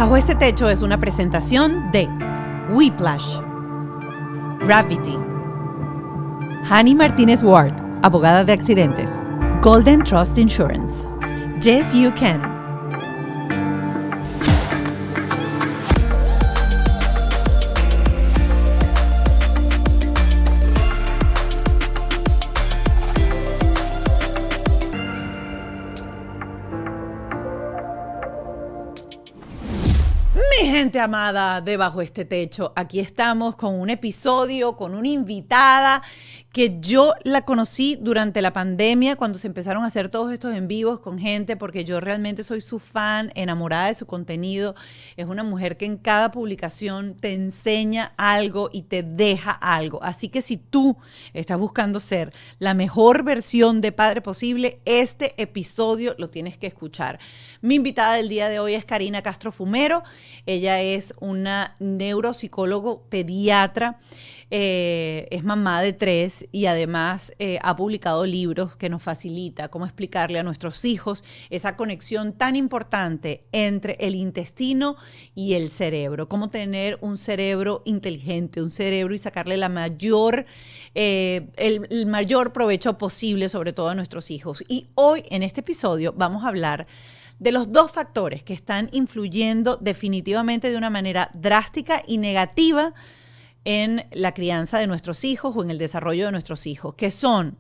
Bajo este techo es una presentación de Whiplash, Gravity, Hani Martínez Ward, abogada de accidentes, Golden Trust Insurance, Yes You Can. Gente amada de Bajo este Techo, aquí estamos con un episodio, con una invitada que yo la conocí durante la pandemia cuando se empezaron a hacer todos estos en vivos con gente, porque yo realmente soy su fan, enamorada de su contenido. Es una mujer que en cada publicación te enseña algo y te deja algo. Así que si tú estás buscando ser la mejor versión de padre posible, este episodio lo tienes que escuchar. Mi invitada del día de hoy es Karina Castro Fumero. Ella es una neuropsicólogo pediatra, es mamá de 3 y además ha publicado libros que nos facilita cómo explicarle a nuestros hijos esa conexión tan importante entre el intestino y el cerebro, cómo tener un cerebro inteligente, un cerebro y sacarle el mayor provecho posible, sobre todo a nuestros hijos. Y hoy en este episodio vamos a hablar de los 2 factores que están influyendo definitivamente de una manera drástica y negativa en la crianza de nuestros hijos o en el desarrollo de nuestros hijos, que son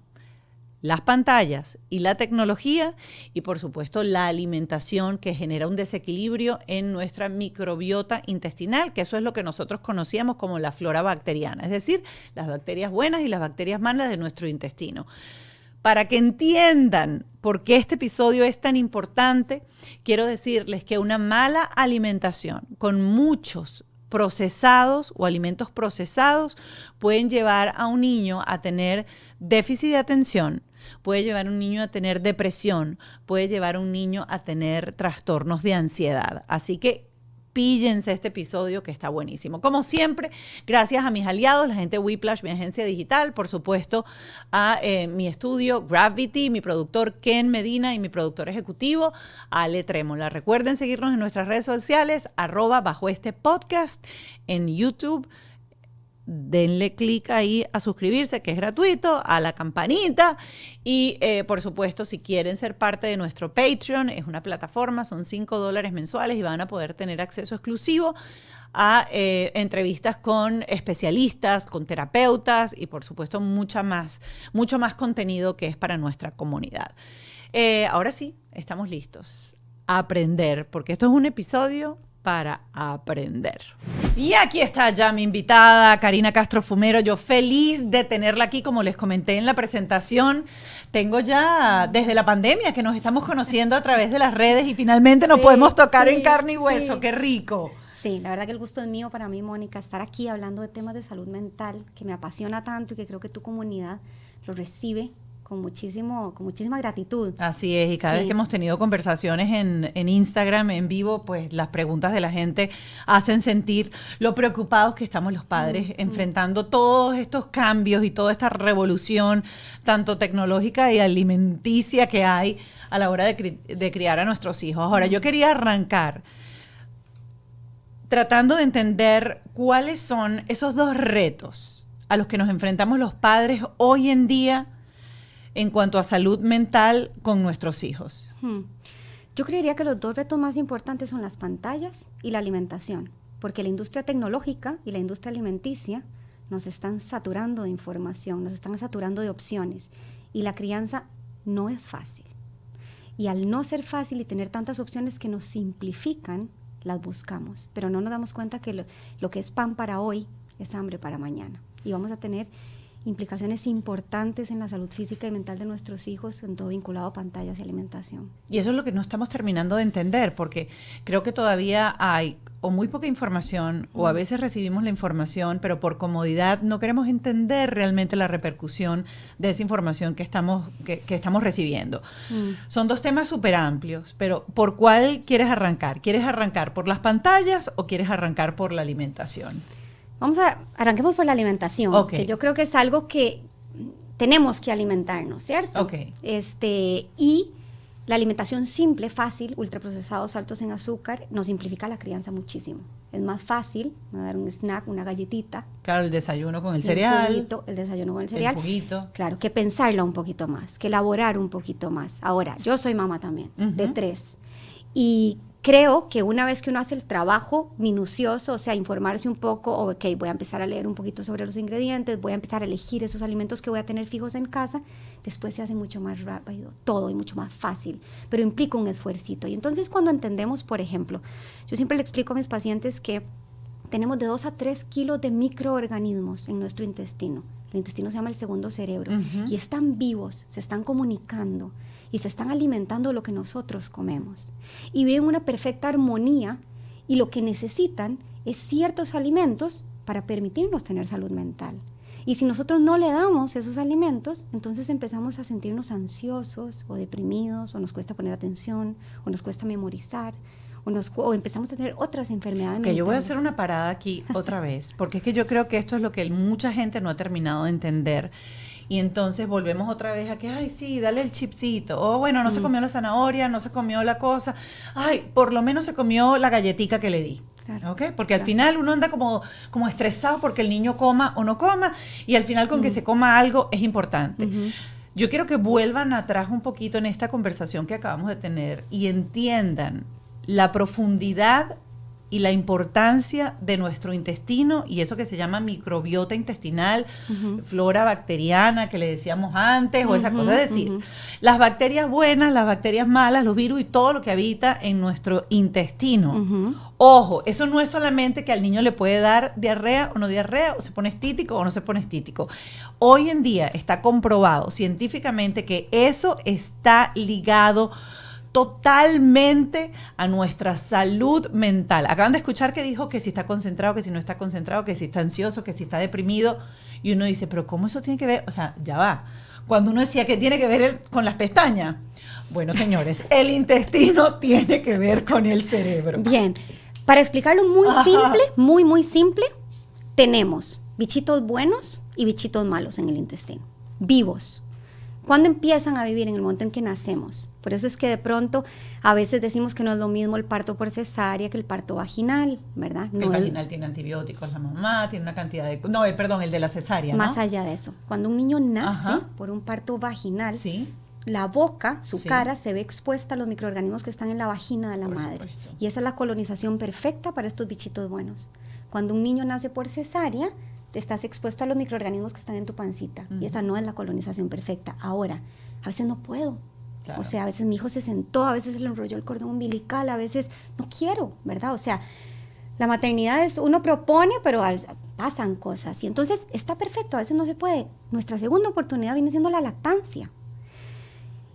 las pantallas y la tecnología y, por supuesto, la alimentación, que genera un desequilibrio en nuestra microbiota intestinal, que eso es lo que nosotros conocíamos como la flora bacteriana, es decir, las bacterias buenas y las bacterias malas de nuestro intestino. Para que entiendan por qué este episodio es tan importante, quiero decirles que una mala alimentación con muchos procesados o alimentos procesados pueden llevar a un niño a tener déficit de atención, puede llevar a un niño a tener depresión, puede llevar a un niño a tener trastornos de ansiedad. Así que píllense este episodio que está buenísimo. Como siempre, gracias a mis aliados, la gente de Whiplash, mi agencia digital, por supuesto, a mi estudio Gravity, mi productor Ken Medina y mi productor ejecutivo Ale Trémola. Recuerden seguirnos en nuestras redes sociales, @bajo este podcast, en YouTube. Denle clic ahí a suscribirse, que es gratuito, a la campanita y por supuesto, si quieren ser parte de nuestro Patreon, es una plataforma, son $5 mensuales y van a poder tener acceso exclusivo a entrevistas con especialistas, con terapeutas y por supuesto mucho más contenido que es para nuestra comunidad. Ahora sí, estamos listos a aprender, porque esto es un episodio para aprender. Y aquí está ya mi invitada, Karina Castro Fumero. Yo feliz de tenerla aquí, como les comenté en la presentación. Tengo ya desde la pandemia que nos estamos conociendo a través de las redes y finalmente nos podemos tocar en carne y hueso. ¡Qué rico! Sí, la verdad que el gusto es mío para mí, Mónica, estar aquí hablando de temas de salud mental que me apasiona tanto y que creo que tu comunidad lo recibe con muchísima gratitud. Así es, y cada vez que hemos tenido conversaciones en Instagram, en vivo, pues las preguntas de la gente hacen sentir lo preocupados que estamos los padres enfrentando todos estos cambios y toda esta revolución, tanto tecnológica y alimenticia que hay a la hora de criar a nuestros hijos. Ahora, yo quería arrancar tratando de entender cuáles son esos 2 retos a los que nos enfrentamos los padres hoy en día en cuanto a salud mental con nuestros hijos. Yo creería que los 2 retos más importantes son las pantallas y la alimentación, porque la industria tecnológica y la industria alimenticia nos están saturando de información, nos están saturando de opciones, y la crianza no es fácil. Y al no ser fácil y tener tantas opciones que nos simplifican, las buscamos, pero no nos damos cuenta que lo que es pan para hoy es hambre para mañana. Y vamos a tener implicaciones importantes en la salud física y mental de nuestros hijos, en todo vinculado a pantallas y alimentación. Y eso es lo que no estamos terminando de entender, porque creo que todavía hay o muy poca información, o a veces recibimos la información, pero por comodidad no queremos entender realmente la repercusión de esa información que estamos recibiendo. Son 2 temas súper amplios, pero ¿por cuál quieres arrancar? ¿Quieres arrancar por las pantallas o quieres arrancar por la alimentación? Arranquemos por la alimentación, que yo creo que es algo que tenemos que alimentarnos, ¿cierto? Okay. Y La alimentación simple, fácil, ultraprocesados, altos en azúcar, nos simplifica la crianza muchísimo. Es más fácil dar un snack, una galletita. Claro, el desayuno con el cereal. Juguito, el desayuno con el cereal. El juguito. Claro, que pensarla un poquito más, que elaborar un poquito más. Ahora, yo soy mamá también, de 3. Y creo que una vez que uno hace el trabajo minucioso, o sea, informarse un poco, ok, voy a empezar a leer un poquito sobre los ingredientes, voy a empezar a elegir esos alimentos que voy a tener fijos en casa, después se hace mucho más rápido todo y mucho más fácil, pero implica un esfuercito. Y entonces cuando entendemos, por ejemplo, yo siempre le explico a mis pacientes que tenemos de 2 a 3 kilos de microorganismos en nuestro intestino. El intestino se llama el segundo cerebro y están vivos, se están comunicando y se están alimentando de lo que nosotros comemos. Y viven una perfecta armonía y lo que necesitan es ciertos alimentos para permitirnos tener salud mental. Y si nosotros no le damos esos alimentos, entonces empezamos a sentirnos ansiosos o deprimidos, o nos cuesta poner atención, o nos cuesta memorizar, o empezamos a tener otras enfermedades mentales. Yo voy a hacer una parada aquí otra vez, porque es que yo creo que esto es lo que mucha gente no ha terminado de entender. Y entonces volvemos otra vez a que, ay, sí, dale el chipsito. O bueno, no se comió la zanahoria, no se comió la cosa. Ay, por lo menos se comió la galletica que le di. Claro, ¿okay? Porque al final uno anda como estresado porque el niño coma o no coma, y al final con que se coma algo es importante. Yo quiero que vuelvan atrás un poquito en esta conversación que acabamos de tener y entiendan la profundidad y la importancia de nuestro intestino y eso que se llama microbiota intestinal, flora bacteriana que le decíamos antes, o esa cosa. Es decir, las bacterias buenas, las bacterias malas, los virus y todo lo que habita en nuestro intestino. Ojo, eso no es solamente que al niño le puede dar diarrea o no diarrea, o se pone estítico o no se pone estítico. Hoy en día está comprobado científicamente que eso está ligado totalmente a nuestra salud mental. Acaban de escuchar que dijo que si está concentrado, que si no está concentrado, que si está ansioso, que si está deprimido, y uno dice, pero ¿cómo eso tiene que ver? O sea, ya va. Cuando uno decía que tiene que ver con las pestañas, bueno, señores, el intestino tiene que ver con el cerebro. Bien, para explicarlo muy simple, muy simple, tenemos bichitos buenos y bichitos malos en el intestino, vivos. ¿Cuándo empiezan a vivir? En el momento en que nacemos. Por eso es que de pronto a veces decimos que no es lo mismo el parto por cesárea que el parto vaginal, ¿verdad? El vaginal tiene antibióticos, la mamá tiene una cantidad de... No, perdón, el de la cesárea, ¿no? Más allá de eso. Cuando un niño nace por un parto vaginal, la boca, su cara, se ve expuesta a los microorganismos que están en la vagina de la madre. Supuesto. Y esa es la colonización perfecta para estos bichitos buenos. Cuando un niño nace por cesárea, estás expuesto a los microorganismos que están en tu pancita. Y esa no es la colonización perfecta. Ahora, a veces no puedo. Claro. O sea, a veces mi hijo se sentó, a veces se le enrolló el cordón umbilical, a veces no quiero, ¿verdad? O sea, la maternidad es, uno propone, pero pasan cosas. Y entonces está perfecto, a veces no se puede. Nuestra segunda oportunidad viene siendo la lactancia.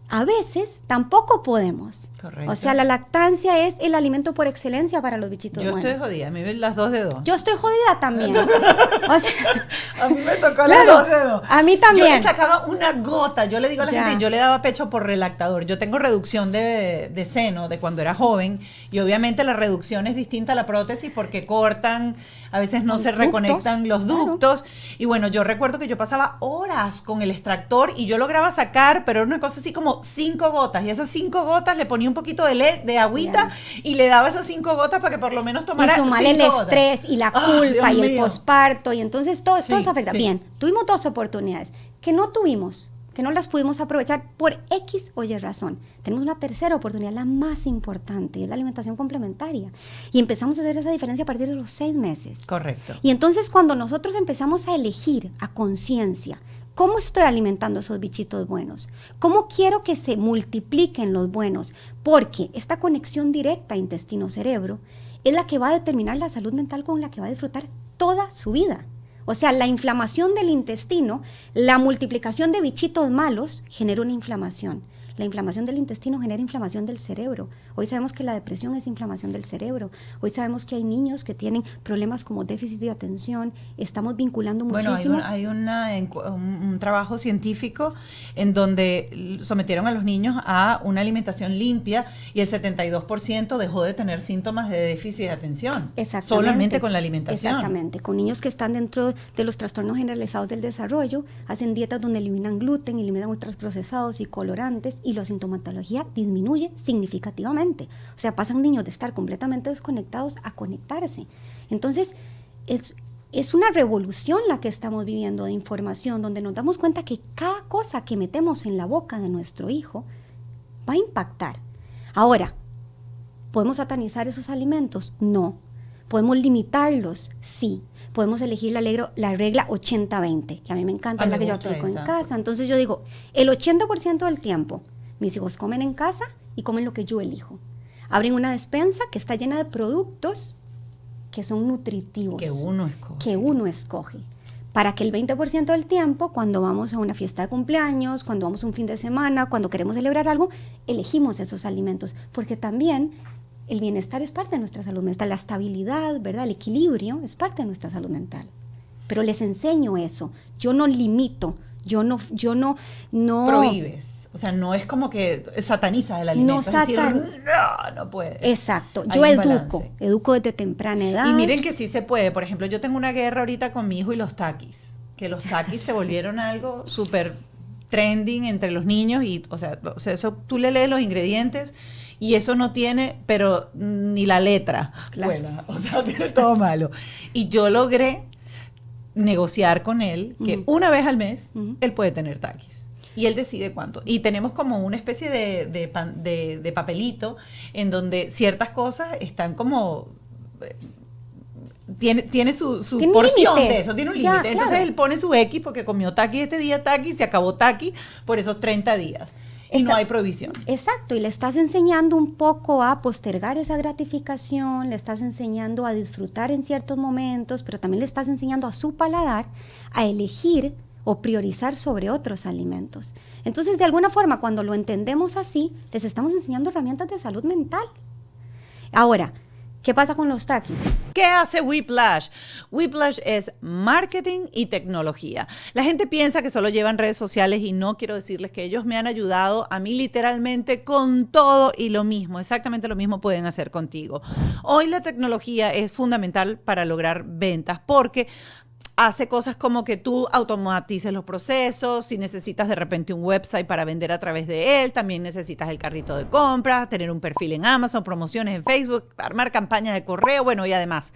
A veces tampoco podemos. Correcto. O sea, la lactancia es el alimento por excelencia para los bichitos buenos. Yo estoy jodida, me ven las 2 de 2. Yo estoy jodida también. O sea, a mí me tocó las 2 de 2. A mí también. Yo le sacaba una gota. Yo le digo a la gente, yo le daba pecho por relactador. Yo tengo reducción de seno de cuando era joven. Y obviamente la reducción es distinta a la prótesis porque cortan, a veces no se reconectan los ductos. Claro. Y bueno, yo recuerdo que yo pasaba horas con el extractor y yo lograba sacar, pero era una cosa así como 5 gotas. Y esas 5 gotas le ponía un poquito de agüita y le daba esas 5 gotas para que por lo menos tomara 5 gotas. Y sumar el estrés y la culpa y el posparto. Y entonces todo eso afecta. Bien, tuvimos 2 oportunidades que no tuvimos, que no las pudimos aprovechar por X o Y razón. Tenemos una tercera oportunidad, la más importante, y es la alimentación complementaria. Y empezamos a hacer esa diferencia a partir de los 6 meses. Correcto. Y entonces cuando nosotros empezamos a elegir a conciencia, ¿cómo estoy alimentando esos bichitos buenos? ¿Cómo quiero que se multipliquen los buenos? Porque esta conexión directa intestino-cerebro es la que va a determinar la salud mental con la que va a disfrutar toda su vida. O sea, la inflamación del intestino, la multiplicación de bichitos malos genera una inflamación. La inflamación del intestino genera inflamación del cerebro. Hoy sabemos que la depresión es inflamación del cerebro. Hoy sabemos que hay niños que tienen problemas como déficit de atención. Estamos vinculando muchísimo. Bueno, hay un trabajo científico en donde sometieron a los niños a una alimentación limpia y el 72% dejó de tener síntomas de déficit de atención. Exactamente. Solamente con la alimentación. Exactamente. Con niños que están dentro de los trastornos generalizados del desarrollo, hacen dietas donde eliminan gluten, eliminan ultraprocesados y colorantes. y la sintomatología disminuye significativamente. O sea, pasan niños de estar completamente desconectados a conectarse. Entonces, es una revolución la que estamos viviendo de información, donde nos damos cuenta que cada cosa que metemos en la boca de nuestro hijo va a impactar. Ahora, ¿podemos satanizar esos alimentos? No. ¿Podemos limitarlos? Sí. Podemos elegir la regla 80-20, que a mí me encanta, es la que yo aplico en casa. Entonces yo digo, el 80% del tiempo, mis hijos comen en casa y comen lo que yo elijo. Abren una despensa que está llena de productos que son nutritivos. Que uno escoge. Para que el 20% del tiempo, cuando vamos a una fiesta de cumpleaños, cuando vamos un fin de semana, cuando queremos celebrar algo, elegimos esos alimentos. Porque también el bienestar es parte de nuestra salud mental, la estabilidad, ¿verdad? El equilibrio es parte de nuestra salud mental. Pero les enseño eso. Yo no limito, yo no prohíbes. O sea, no es como que satanizas el alimento. No puedes. Exacto. Yo educo desde temprana edad. Y miren que sí se puede. Por ejemplo, yo tengo una guerra ahorita con mi hijo y los Takis. Que los Takis se volvieron algo súper trending entre los niños. Y, o sea, eso, tú le lees los ingredientes y eso no tiene, pero ni la letra. Claro. Buena. O sea, tiene todo malo. Y yo logré negociar con él que una vez al mes él puede tener Takis. Y él decide cuánto. Y tenemos como una especie de papelito en donde ciertas cosas están como... Tiene su porción límites. De eso, tiene un límite. Claro. Entonces él pone su X porque comió Taki este día, Taki, se acabó Taki por esos 30 días. Y no hay prohibición. Exacto, y le estás enseñando un poco a postergar esa gratificación, le estás enseñando a disfrutar en ciertos momentos, pero también le estás enseñando a su paladar a elegir o priorizar sobre otros alimentos. Entonces, de alguna forma, cuando lo entendemos así, les estamos enseñando herramientas de salud mental. Ahora, ¿qué pasa con los Takis? ¿Qué hace Whiplash? Whiplash es marketing y tecnología. La gente piensa que solo llevan redes sociales y no quiero decirles que ellos me han ayudado a mí literalmente con todo y lo mismo, exactamente lo mismo pueden hacer contigo. Hoy la tecnología es fundamental para lograr ventas porque hace cosas como que tú automatices los procesos, si necesitas de repente un website para vender a través de él, también necesitas el carrito de compras, tener un perfil en Amazon, promociones en Facebook, armar campañas de correo, bueno, y además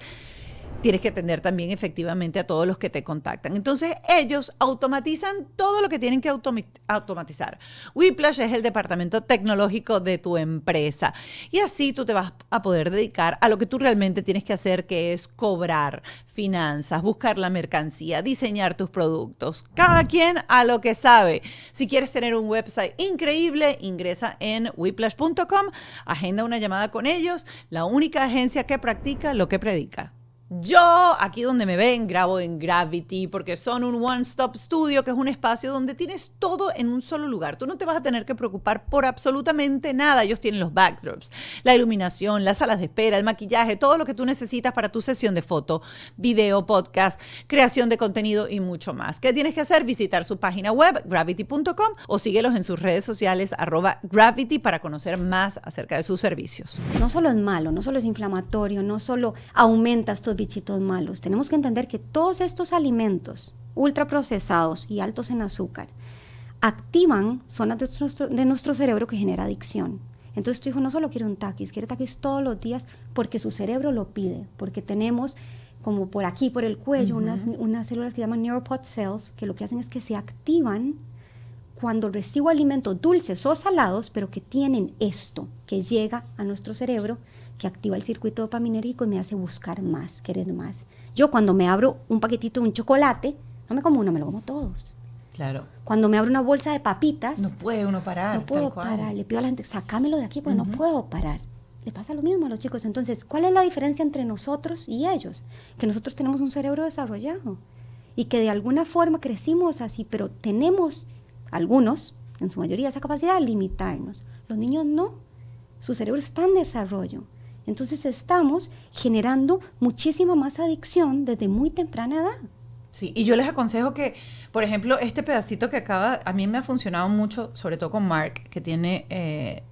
tienes que atender también efectivamente a todos los que te contactan. Entonces, ellos automatizan todo lo que tienen que automatizar. Whiplash es el departamento tecnológico de tu empresa. Y así tú te vas a poder dedicar a lo que tú realmente tienes que hacer, que es cobrar finanzas, buscar la mercancía, diseñar tus productos. Cada quien a lo que sabe. Si quieres tener un website increíble, ingresa en whiplash.com, agenda una llamada con ellos, la única agencia que practica lo que predica. Yo, aquí donde me ven, grabo en Gravity porque son un one-stop studio, que es un espacio donde tienes todo en un solo lugar. Tú no te vas a tener que preocupar por absolutamente nada. Ellos tienen los backdrops, la iluminación, las salas de espera, el maquillaje, todo lo que tú necesitas para tu sesión de foto, video, podcast, creación de contenido y mucho más. ¿Qué tienes que hacer? Visitar su página web, gravity.com, o síguelos en sus redes sociales, @gravity, para conocer más acerca de sus servicios. No solo es malo, no solo es inflamatorio, no solo aumenta estos bichitos malos. Tenemos que entender que todos estos alimentos ultraprocesados y altos en azúcar activan zonas de nuestro cerebro que genera adicción. Entonces tu hijo no solo quiere un Takis, quiere Takis todos los días porque su cerebro lo pide, porque tenemos como por aquí, por el cuello, unas células que llaman neuropod cells, que lo que hacen es que se activan cuando recibo alimentos dulces o salados, pero que tienen esto, que llega a nuestro cerebro, que activa el circuito dopaminérgico y me hace buscar más, querer más. Yo cuando me abro un paquetito de un chocolate, no me como uno, me lo como todos. Claro. Cuando me abro una bolsa de papitas, no puede uno parar. No puedo parar. Le pido a la gente, sácamelo de aquí porque no puedo parar. Le pasa lo mismo a los chicos. Entonces, ¿cuál es la diferencia entre nosotros y ellos? Que nosotros tenemos un cerebro desarrollado y que de alguna forma crecimos así, pero tenemos algunos, en su mayoría, esa capacidad de limitarnos. Los niños no. Su cerebro está en desarrollo. Entonces estamos generando muchísima más adicción desde muy temprana edad. Sí, y yo les aconsejo que, por ejemplo, este pedacito que acaba, a mí me ha funcionado mucho, sobre todo con Mark, que tiene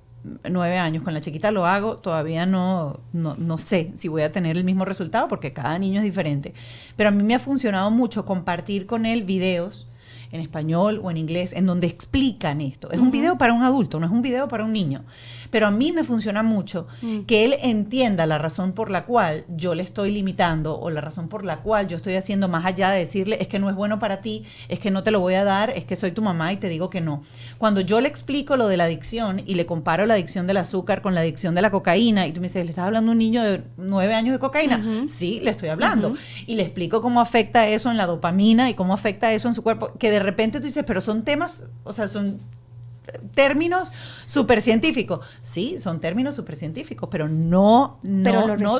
9 años. Con la chiquita lo hago, todavía no sé si voy a tener el mismo resultado porque cada niño es diferente. Pero a mí me ha funcionado mucho compartir con él videos en español o en inglés, en donde explican esto. Es un video para un adulto, no es un video para un niño. Pero a mí me funciona mucho que él entienda la razón por la cual yo le estoy limitando o la razón por la cual yo estoy haciendo más allá de decirle es que no es bueno para ti, es que no te lo voy a dar, es que soy tu mamá y te digo que no. Cuando yo le explico lo de la adicción y le comparo la adicción del azúcar con la adicción de la cocaína y tú me dices, ¿le estás hablando a un niño de 9 años de cocaína? Sí, le estoy hablando. Y le explico cómo afecta eso en la dopamina y cómo afecta eso en su cuerpo, que de repente tú dices, pero son temas, o sea, son términos súper científicos. Sí, son términos súper científicos, pero no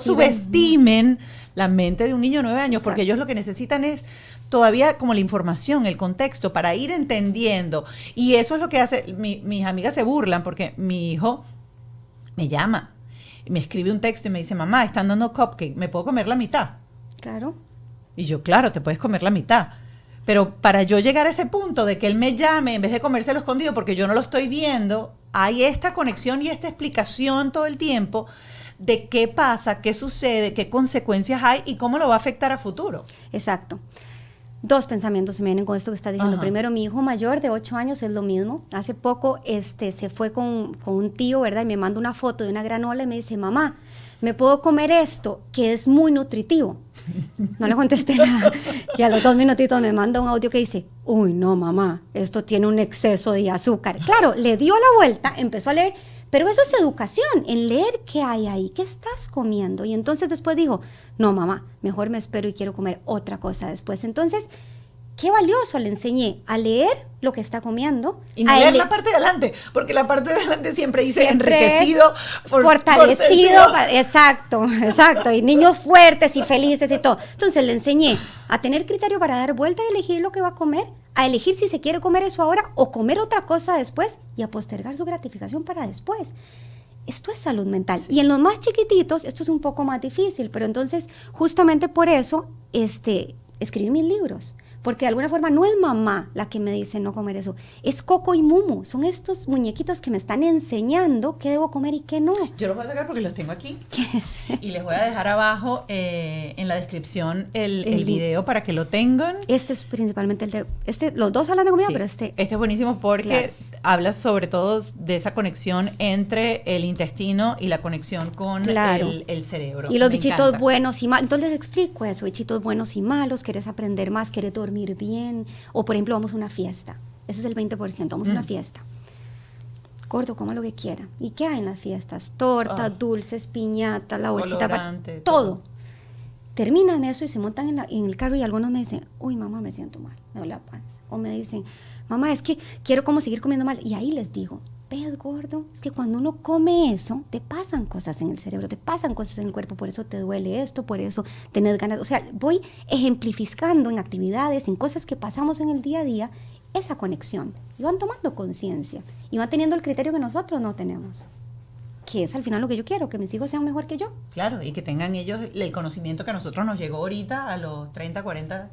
subestimen la mente de un niño de 9 años, exacto, porque ellos lo que necesitan es todavía como la información, el contexto, para ir entendiendo. Y eso es lo que hace, mis amigas se burlan, porque mi hijo me llama, me escribe un texto y me dice, mamá, están dando cupcake, ¿me puedo comer la mitad? Claro. Y yo, claro, te puedes comer la mitad. Pero para yo llegar a ese punto de que él me llame en vez de comérselo escondido porque yo no lo estoy viendo, hay esta conexión y esta explicación todo el tiempo de qué pasa, qué sucede, qué consecuencias hay y cómo lo va a afectar a futuro. Exacto. 2 pensamientos se me vienen con esto que estás diciendo. Ajá. Primero, mi hijo mayor de 8 años es lo mismo. Hace poco se fue con un tío, ¿verdad? Y me manda una foto de una granola y me dice, mamá, ¿me puedo comer esto? Que es muy nutritivo. No le contesté nada. Y a los 2 minutitos me manda un audio que dice, uy, no, mamá, esto tiene un exceso de azúcar. Claro, le dio la vuelta, empezó a leer, pero eso es educación, en leer qué hay ahí, qué estás comiendo. Y entonces después dijo, no, mamá, mejor me espero y quiero comer otra cosa después. Entonces, qué valioso, le enseñé a leer lo que está comiendo. Y no leer la parte de adelante, porque la parte de adelante siempre dice enriquecido, fortalecido. Exacto. Y niños fuertes y felices y todo. Entonces le enseñé a tener criterio para dar vuelta y elegir lo que va a comer, a elegir si se quiere comer eso ahora o comer otra cosa después y a postergar su gratificación para después. Esto es salud mental. Sí. Y en los más chiquititos esto es un poco más difícil, pero entonces justamente por eso escribí mis libros. Porque de alguna forma no es mamá la que me dice no comer eso, es Coco y Mumu, son estos muñequitos que me están enseñando qué debo comer y qué no. Yo los voy a sacar porque los tengo aquí y les voy a dejar abajo en la descripción el video para que lo tengan. Este es principalmente los dos hablan de comida, sí, pero este es buenísimo porque habla sobre todo de esa conexión entre el intestino y la conexión con el cerebro. Y los bichitos buenos y malos, entonces explico eso, bichitos buenos y malos, querés aprender más, querés dormir bien, o por ejemplo vamos a una fiesta, ese es el 20%, vamos a una fiesta, gordo, coma lo que quiera, ¿y qué hay en las fiestas? Tortas, dulces, piñatas, la bolsita para todo. Terminan eso y se montan en el carro y algunos me dicen, uy mamá, me siento mal, me duele la panza, o me dicen, mamá, es que quiero como seguir comiendo mal, y ahí les digo, ves gordo, es que cuando uno come eso, te pasan cosas en el cerebro, te pasan cosas en el cuerpo, por eso te duele esto, por eso tenés ganas, o sea, voy ejemplificando en actividades, en cosas que pasamos en el día a día, esa conexión, y van tomando conciencia, y van teniendo el criterio que nosotros no tenemos, que es al final lo que yo quiero, que mis hijos sean mejor que yo. Claro, y que tengan ellos el conocimiento que a nosotros nos llegó ahorita a los 30, 40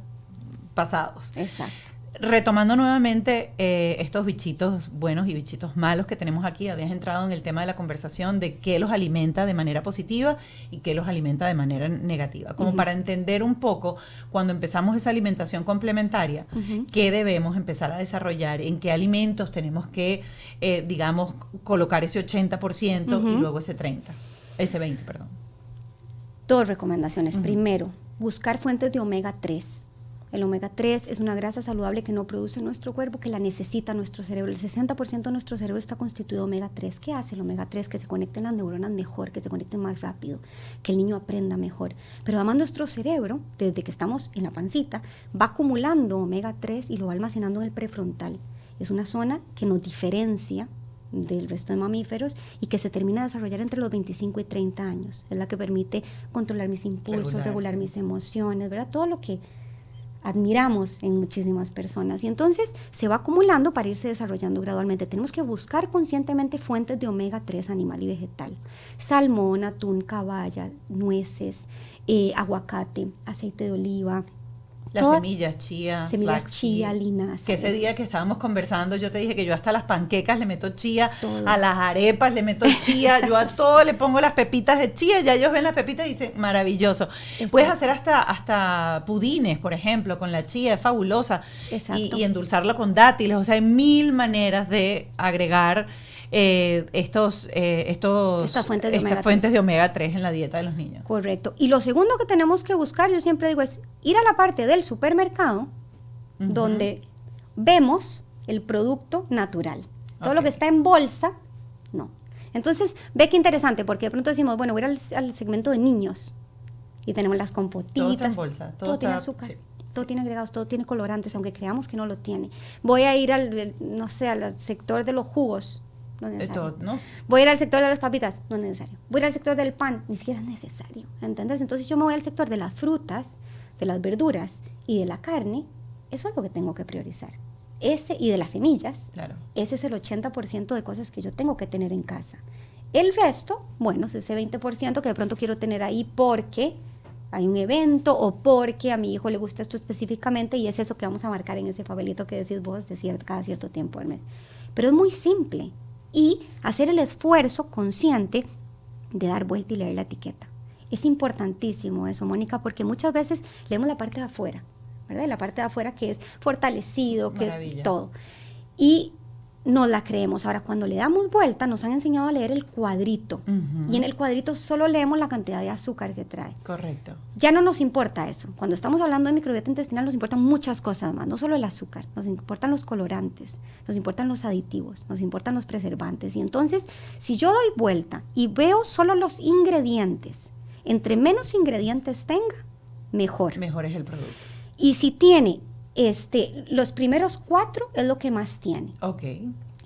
pasados. Exacto. Retomando nuevamente estos bichitos buenos y bichitos malos que tenemos aquí, habías entrado en el tema de la conversación de qué los alimenta de manera positiva y qué los alimenta de manera negativa. Como para entender un poco, cuando empezamos esa alimentación complementaria, qué debemos empezar a desarrollar, en qué alimentos tenemos que, digamos, colocar ese 80% y luego ese 20%, perdón. 2 recomendaciones. Primero, buscar fuentes de omega 3. El omega 3 es una grasa saludable que no produce nuestro cuerpo, que la necesita nuestro cerebro. El 60% de nuestro cerebro está constituido de omega 3. ¿Qué hace el omega 3? Que se conecten las neuronas mejor, que se conecten más rápido, que el niño aprenda mejor. Pero además nuestro cerebro, desde que estamos en la pancita, va acumulando omega 3 y lo va almacenando en el prefrontal. Es una zona que nos diferencia del resto de mamíferos y que se termina de desarrollar entre los 25 y 30 años. Es la que permite controlar mis impulsos, regular mis emociones, ¿verdad? Todo lo que admiramos en muchísimas personas y entonces se va acumulando para irse desarrollando gradualmente. Tenemos que buscar conscientemente fuentes de omega 3 animal y vegetal, salmón, atún, caballa, nueces, aguacate, aceite de oliva, Las semillas, chía, semillas flaxseed, chía, linaza. que ese día que estábamos conversando yo te dije que yo hasta las panquecas le meto chía, todo. A las arepas le meto chía, yo a todo le pongo las pepitas de chía, ya ellos ven las pepitas y dicen, maravilloso. Exacto. Puedes hacer hasta pudines, por ejemplo, con la chía, es fabulosa. Y endulzarlo con dátiles, o sea, hay 1000 maneras de agregar estas fuentes de omega 3 en la dieta de los niños. Correcto. Y lo segundo que tenemos que buscar, yo siempre digo, es ir a la parte del supermercado donde vemos el producto natural. Todo lo que está en bolsa, no. Entonces, ve qué interesante, porque de pronto decimos, bueno, voy a ir al segmento de niños y tenemos las compotitas. Todo está en bolsa. Todo tiene azúcar. Sí. Todo tiene agregados, todo tiene colorantes, aunque creamos que no lo tiene. Voy a ir al sector de los jugos. No es necesario. ¿No? Voy a ir al sector de las papitas, no es necesario. Voy a ir al sector del pan, ni siquiera es necesario, ¿entendés? Entonces yo me voy al sector de las frutas, de las verduras y de la carne, eso es lo que tengo que priorizar. Y de las semillas, claro. Ese es el 80% de cosas que yo tengo que tener en casa. El resto, bueno, es ese 20% que de pronto quiero tener ahí porque hay un evento o porque a mi hijo le gusta esto específicamente y es eso que vamos a marcar en ese papelito que decís vos cada cierto tiempo del mes. Pero es muy simple. Y hacer el esfuerzo consciente de dar vuelta y leer la etiqueta. Es importantísimo eso, Mónica, porque muchas veces leemos la parte de afuera, ¿verdad? La parte de afuera que es fortalecido, que Maravilla. Es todo. Y no la creemos. Ahora, cuando le damos vuelta, nos han enseñado a leer el cuadrito. Y en el cuadrito solo leemos la cantidad de azúcar que trae. Correcto. Ya no nos importa eso. Cuando estamos hablando de microbiota intestinal, nos importan muchas cosas más. No solo el azúcar. Nos importan los colorantes, nos importan los aditivos, nos importan los preservantes. Y entonces, si yo doy vuelta y veo solo los ingredientes, entre menos ingredientes tenga, mejor. Mejor es el producto. Y si tiene los primeros 4 es lo que más tiene. Ok.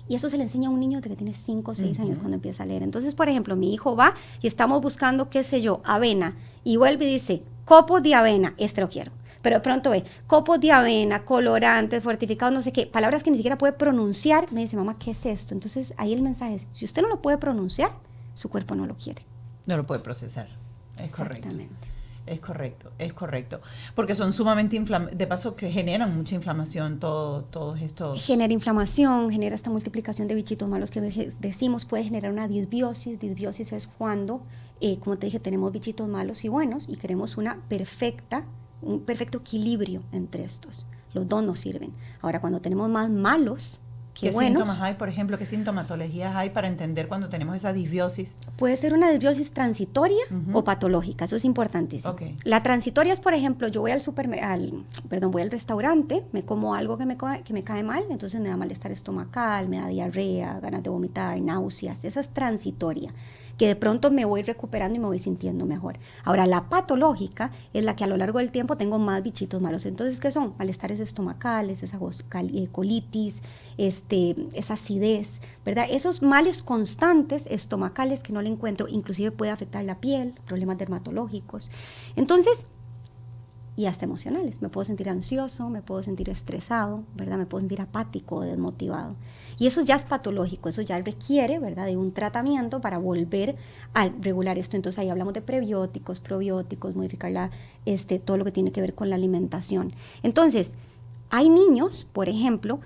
Y eso se le enseña a un niño de que tiene 5 o 6 años cuando empieza a leer. Entonces, por ejemplo, mi hijo va y estamos buscando, qué sé yo, avena. Y vuelve y dice, copos de avena, lo quiero. Pero de pronto ve, copos de avena, colorantes, fortificados, no sé qué, palabras que ni siquiera puede pronunciar. Me dice, mamá, ¿qué es esto? Entonces, ahí el mensaje es, si usted no lo puede pronunciar, su cuerpo no lo quiere. No lo puede procesar. Es correcto. Exactamente. Es correcto. Porque son sumamente de paso que generan mucha inflamación todos estos. Genera inflamación, genera esta multiplicación de bichitos malos que decimos, puede generar una disbiosis. Disbiosis es cuando, como te dije, tenemos bichitos malos y buenos y queremos un perfecto equilibrio entre estos. Los dos nos sirven. Ahora, cuando tenemos más malos ¿Qué síntomas hay, por ejemplo? ¿Qué sintomatologías hay para entender cuando tenemos esa disbiosis? Puede ser una disbiosis transitoria o patológica, eso es importantísimo. Okay. La transitoria es, por ejemplo, yo voy voy al restaurante, me como algo que me cae mal, entonces me da malestar estomacal, me da diarrea, ganas de vomitar, náuseas, esa es transitoria, que de pronto me voy recuperando y me voy sintiendo mejor. Ahora, la patológica es la que a lo largo del tiempo tengo más bichitos malos. Entonces, ¿qué son? Malestares estomacales, esa colitis, esa acidez, ¿verdad? Esos males constantes estomacales que no le encuentro, inclusive puede afectar la piel, problemas dermatológicos. Entonces, y hasta emocionales. Me puedo sentir ansioso, me puedo sentir estresado, ¿verdad? Me puedo sentir apático, desmotivado. Y eso ya es patológico, eso ya requiere, ¿verdad?, de un tratamiento para volver a regular esto. Entonces ahí hablamos de prebióticos, probióticos, modificar todo lo que tiene que ver con la alimentación. Entonces, hay niños, por ejemplo,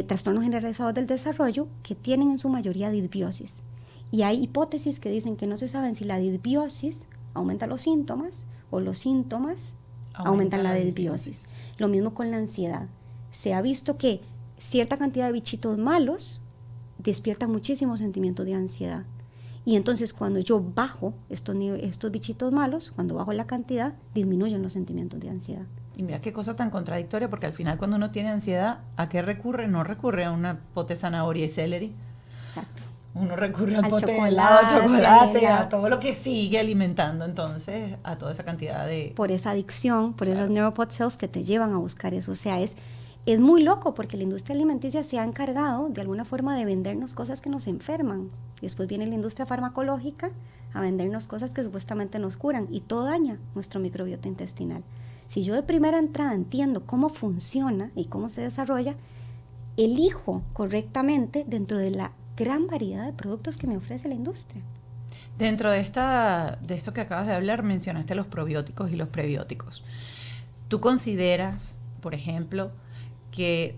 trastornos generalizados del desarrollo que tienen en su mayoría disbiosis. Y hay hipótesis que dicen que no se saben si la disbiosis aumenta los síntomas o los síntomas aumentan la disbiosis. Lo mismo con la ansiedad. Se ha visto que cierta cantidad de bichitos malos despiertan muchísimos sentimientos de ansiedad. Y entonces cuando yo bajo estos bichitos malos, cuando bajo la cantidad, disminuyen los sentimientos de ansiedad. Y mira qué cosa tan contradictoria, porque al final cuando uno tiene ansiedad, ¿a qué recurre? No recurre a una pote de zanahoria y celery. Exacto. Uno recurre al pote de helado, chocolate, a todo lo que sigue alimentando, entonces, a toda esa cantidad de... Por esa adicción, por esas neuropod cells que te llevan a buscar eso. O sea, es muy loco porque la industria alimenticia se ha encargado de alguna forma de vendernos cosas que nos enferman. Y después viene la industria farmacológica a vendernos cosas que supuestamente nos curan y todo daña nuestro microbiota intestinal. Si yo de primera entrada entiendo cómo funciona y cómo se desarrolla, elijo correctamente dentro de la gran variedad de productos que me ofrece la industria. Dentro de esto que acabas de hablar, mencionaste los probióticos y los prebióticos. ¿Tú consideras, por ejemplo, que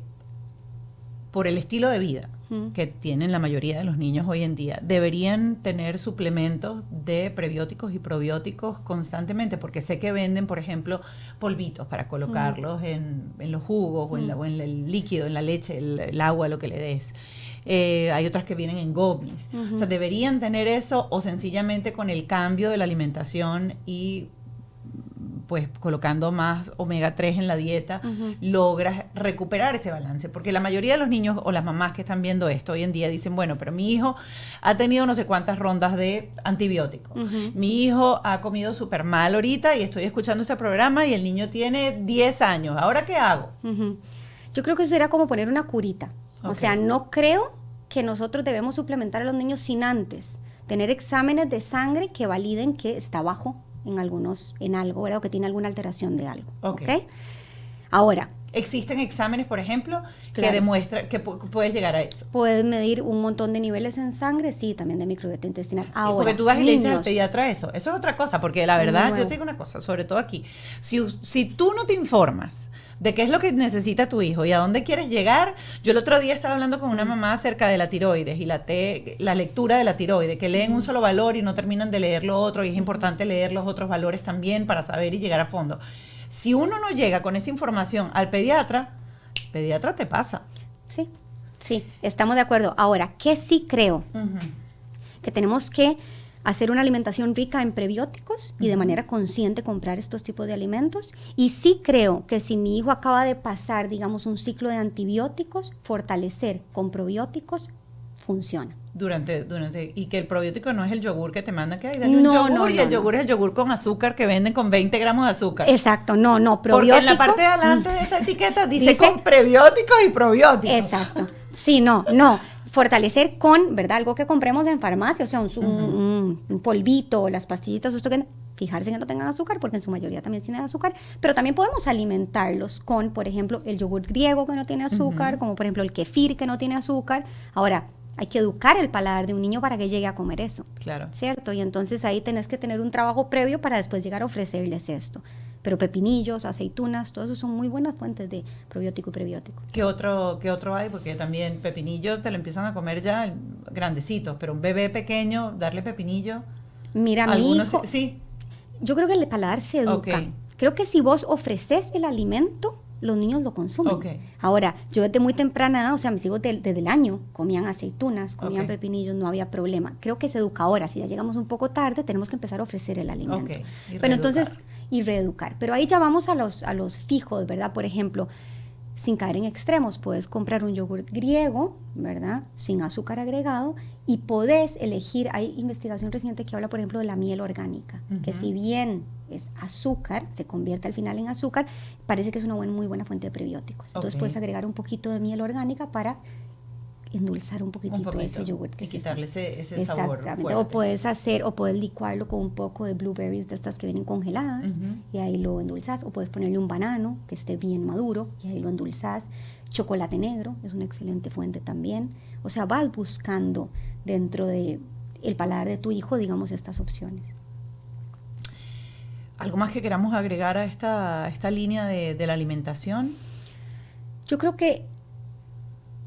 por el estilo de vida que tienen la mayoría de los niños hoy en día, deberían tener suplementos de prebióticos y probióticos constantemente? Porque sé que venden, por ejemplo, polvitos para colocarlos en los jugos o en el líquido, en la leche, el agua, lo que le des. Hay otras que vienen en gummies. O sea, ¿deberían tener eso o sencillamente con el cambio de la alimentación y pues colocando más omega 3 en la dieta, logras recuperar ese balance? Porque la mayoría de los niños o las mamás que están viendo esto hoy en día dicen, bueno, pero mi hijo ha tenido no sé cuántas rondas de antibióticos. Mi hijo ha comido súper mal ahorita y estoy escuchando este programa y el niño tiene 10 años. ¿Ahora qué hago? Yo creo que eso sería como poner una curita. Okay. O sea, no creo que nosotros debemos suplementar a los niños sin antes tener exámenes de sangre que validen que está bajo en algo, ¿verdad? O que tiene alguna alteración de algo. ¿Ok? Ahora, ¿existen exámenes, por ejemplo, claro, que demuestran que puedes llegar a eso? Puedes medir un montón de niveles en sangre, sí, también de microbiota intestinal. Ahora, porque tú vas y le dices al pediatra eso. Eso es otra cosa, porque la verdad, yo te digo una cosa, sobre todo aquí. Si tú no te informas de qué es lo que necesita tu hijo y a dónde quieres llegar. Yo el otro día estaba hablando con una mamá acerca de la tiroides y la lectura de la tiroides, que leen un solo valor y no terminan de leer lo otro, y es importante leer los otros valores también para saber y llegar a fondo. Si uno no llega con esa información al pediatra, el pediatra te pasa. Sí, estamos de acuerdo. Ahora, ¿qué sí creo? Que tenemos que hacer una alimentación rica en prebióticos y de manera consciente comprar estos tipos de alimentos. Y sí creo que si mi hijo acaba de pasar, digamos, un ciclo de antibióticos, fortalecer con probióticos funciona. Y que el probiótico no es el yogur que te mandan, que hay dale un yogur, y el yogur es el yogur con azúcar que venden con 20 gramos de azúcar. Exacto, no, probiótico. Porque en la parte de adelante de esa etiqueta dice con prebióticos y probióticos. Exacto, sí, no. Fortalecer con, ¿verdad? Algo que compremos en farmacia, o sea, un polvito, las pastillitas, esto que fijarse que no tengan azúcar, porque en su mayoría también tienen azúcar, pero también podemos alimentarlos con, por ejemplo, el yogur griego que no tiene azúcar, como por ejemplo el kefir que no tiene azúcar. Ahora, hay que educar el paladar de un niño para que llegue a comer eso. Claro. ¿Cierto? Y entonces ahí tenés que tener un trabajo previo para después llegar a ofrecerles esto. Pero pepinillos, aceitunas, todo eso son muy buenas fuentes de probiótico y prebiótico. ¿Qué otro hay? Porque también pepinillo te lo empiezan a comer ya grandecitos, pero un bebé pequeño, darle pepinillo. Mira, mi hijo, sí. Yo creo que el paladar se educa. Okay. Creo que si vos ofreces el alimento, los niños lo consumen. Okay. Ahora, yo desde muy temprana edad, o sea, mis hijos desde el año comían aceitunas, comían Okay. pepinillos, no había problema. Creo que se educa ahora. Si ya llegamos un poco tarde, tenemos que empezar a ofrecer el alimento. Okay. Pero entonces, y reeducar. Pero ahí ya vamos a los fijos, ¿verdad? Por ejemplo, sin caer en extremos, puedes comprar un yogur griego, ¿verdad? Sin azúcar agregado, y podés elegir, hay investigación reciente que habla, por ejemplo, de la miel orgánica, que si bien es azúcar, se convierte al final en azúcar, parece que es una muy buena fuente de prebióticos. Entonces puedes agregar un poquito de miel orgánica para endulzar un poquito ese yogur. Y quitarle ese sabor exactamente, fuerte. o puedes licuarlo con un poco de blueberries de estas que vienen congeladas, y ahí lo endulzas, o puedes ponerle un banano que esté bien maduro y ahí lo endulzas. Chocolate negro es una excelente fuente también. O sea, vas buscando dentro de el paladar de tu hijo, digamos, estas opciones. ¿Algo más que queramos agregar a esta línea de la alimentación? Yo creo que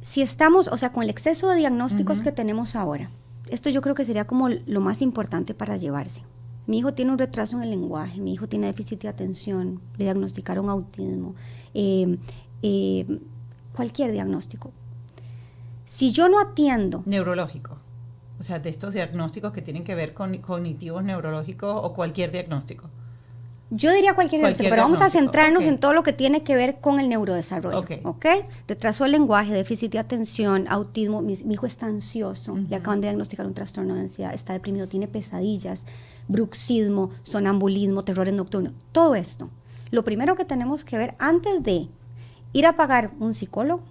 si estamos, o sea, con el exceso de diagnósticos que tenemos ahora, esto yo creo que sería como lo más importante para llevarse. Mi hijo tiene un retraso en el lenguaje, mi hijo tiene déficit de atención, le diagnosticaron autismo, cualquier diagnóstico. Si yo no atiendo... Neurológico. O sea, de estos diagnósticos que tienen que ver con cognitivos neurológicos o cualquier diagnóstico. Yo diría cualquier diagnóstico, pero vamos a centrarnos en todo lo que tiene que ver con el neurodesarrollo. ¿Ok? Retraso del lenguaje, déficit de atención, autismo. Mi hijo está ansioso, le acaban de diagnosticar un trastorno de ansiedad, está deprimido, tiene pesadillas, bruxismo, sonambulismo, terrores nocturnos. Todo esto. Lo primero que tenemos que ver antes de ir a pagar un psicólogo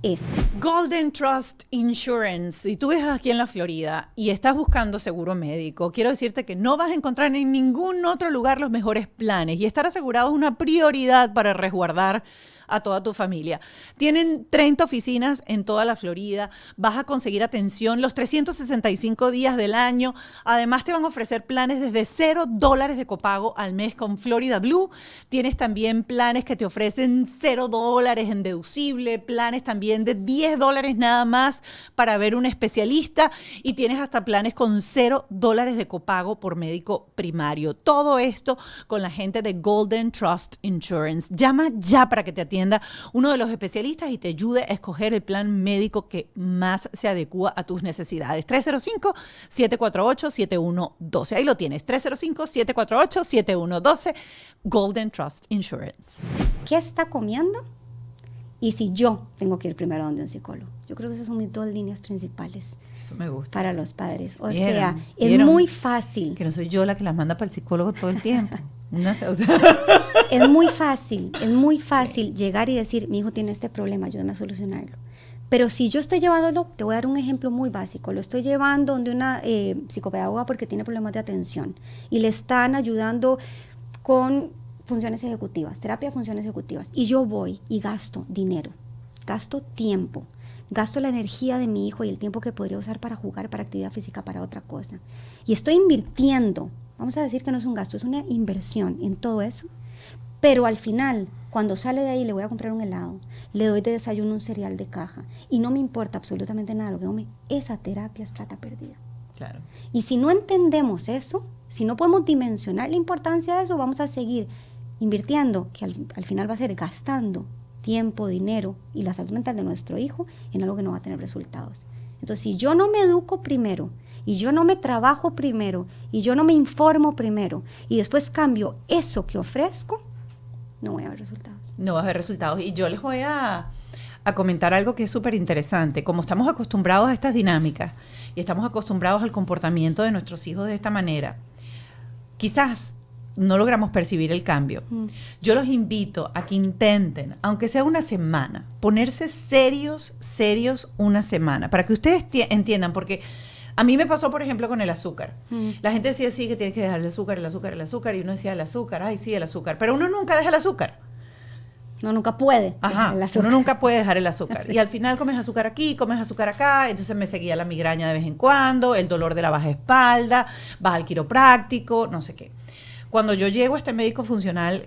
es Golden Trust Insurance. Si tú vives aquí en la Florida y estás buscando seguro médico, quiero decirte que no vas a encontrar en ningún otro lugar los mejores planes, y estar asegurado es una prioridad para resguardar a toda tu familia. Tienen 30 oficinas en toda la Florida. Vas a conseguir atención los 365 días del año. Además, te van a ofrecer planes desde $0 de copago al mes con Florida Blue. Tienes también planes que te ofrecen $0 en deducible, planes también de $10 nada más para ver un especialista, y tienes hasta planes con $0 de copago por médico primario. Todo esto con la gente de Golden Trust Insurance. Llama ya para que te atienda uno de los especialistas y te ayude a escoger el plan médico que más se adecua a tus necesidades. 305-748-7112. Ahí lo tienes, 305-748-7112, Golden Trust Insurance. ¿Qué está comiendo? Y si yo tengo que ir primero a donde un psicólogo. Yo creo que esas son mis 2 líneas principales. Eso me gusta. Para los padres. O ¿Vieron? sea, ¿Vieron? es muy fácil. Que no soy yo la que las manda para el psicólogo todo el tiempo. Es muy fácil llegar y decir, mi hijo tiene este problema, ayúdame a solucionarlo. Pero si yo estoy llevándolo, te voy a dar un ejemplo muy básico, lo estoy llevando donde una psicopedagoga porque tiene problemas de atención y le están ayudando con funciones ejecutivas, terapia de funciones ejecutivas, y yo voy y gasto dinero, gasto tiempo, gasto la energía de mi hijo y el tiempo que podría usar para jugar, para actividad física, para otra cosa, y estoy invirtiendo, vamos a decir que no es un gasto, es una inversión en todo eso, pero al final, cuando sale de ahí, le voy a comprar un helado, le doy de desayuno un cereal de caja, y no me importa absolutamente nada lo que come, esa terapia es plata perdida. Claro. Y si no entendemos eso, si no podemos dimensionar la importancia de eso, vamos a seguir invirtiendo, que al final va a ser gastando tiempo, dinero y la salud mental de nuestro hijo en algo que no va a tener resultados. Entonces, si yo no me educo primero, y yo no me trabajo primero, y yo no me informo primero, y después cambio eso que ofrezco, no voy a ver resultados. No vas a ver resultados. Y yo les voy a comentar algo que es súper interesante. Como estamos acostumbrados a estas dinámicas y estamos acostumbrados al comportamiento de nuestros hijos de esta manera, quizás no logramos percibir el cambio. Yo los invito a que intenten, aunque sea una semana, ponerse serios una semana, para que ustedes entiendan, porque a mí me pasó, por ejemplo, con el azúcar. La gente decía, sí, que tienes que dejar el azúcar, y uno decía, el azúcar, ay, sí, el azúcar, pero uno nunca deja el azúcar. No, nunca puede Ajá, dejar el azúcar. uno nunca puede dejar el azúcar. Sí. Y al final comes azúcar aquí, comes azúcar acá, entonces me seguía la migraña de vez en cuando, el dolor de la baja espalda, vas al quiropráctico, no sé qué. Cuando yo llego a este médico funcional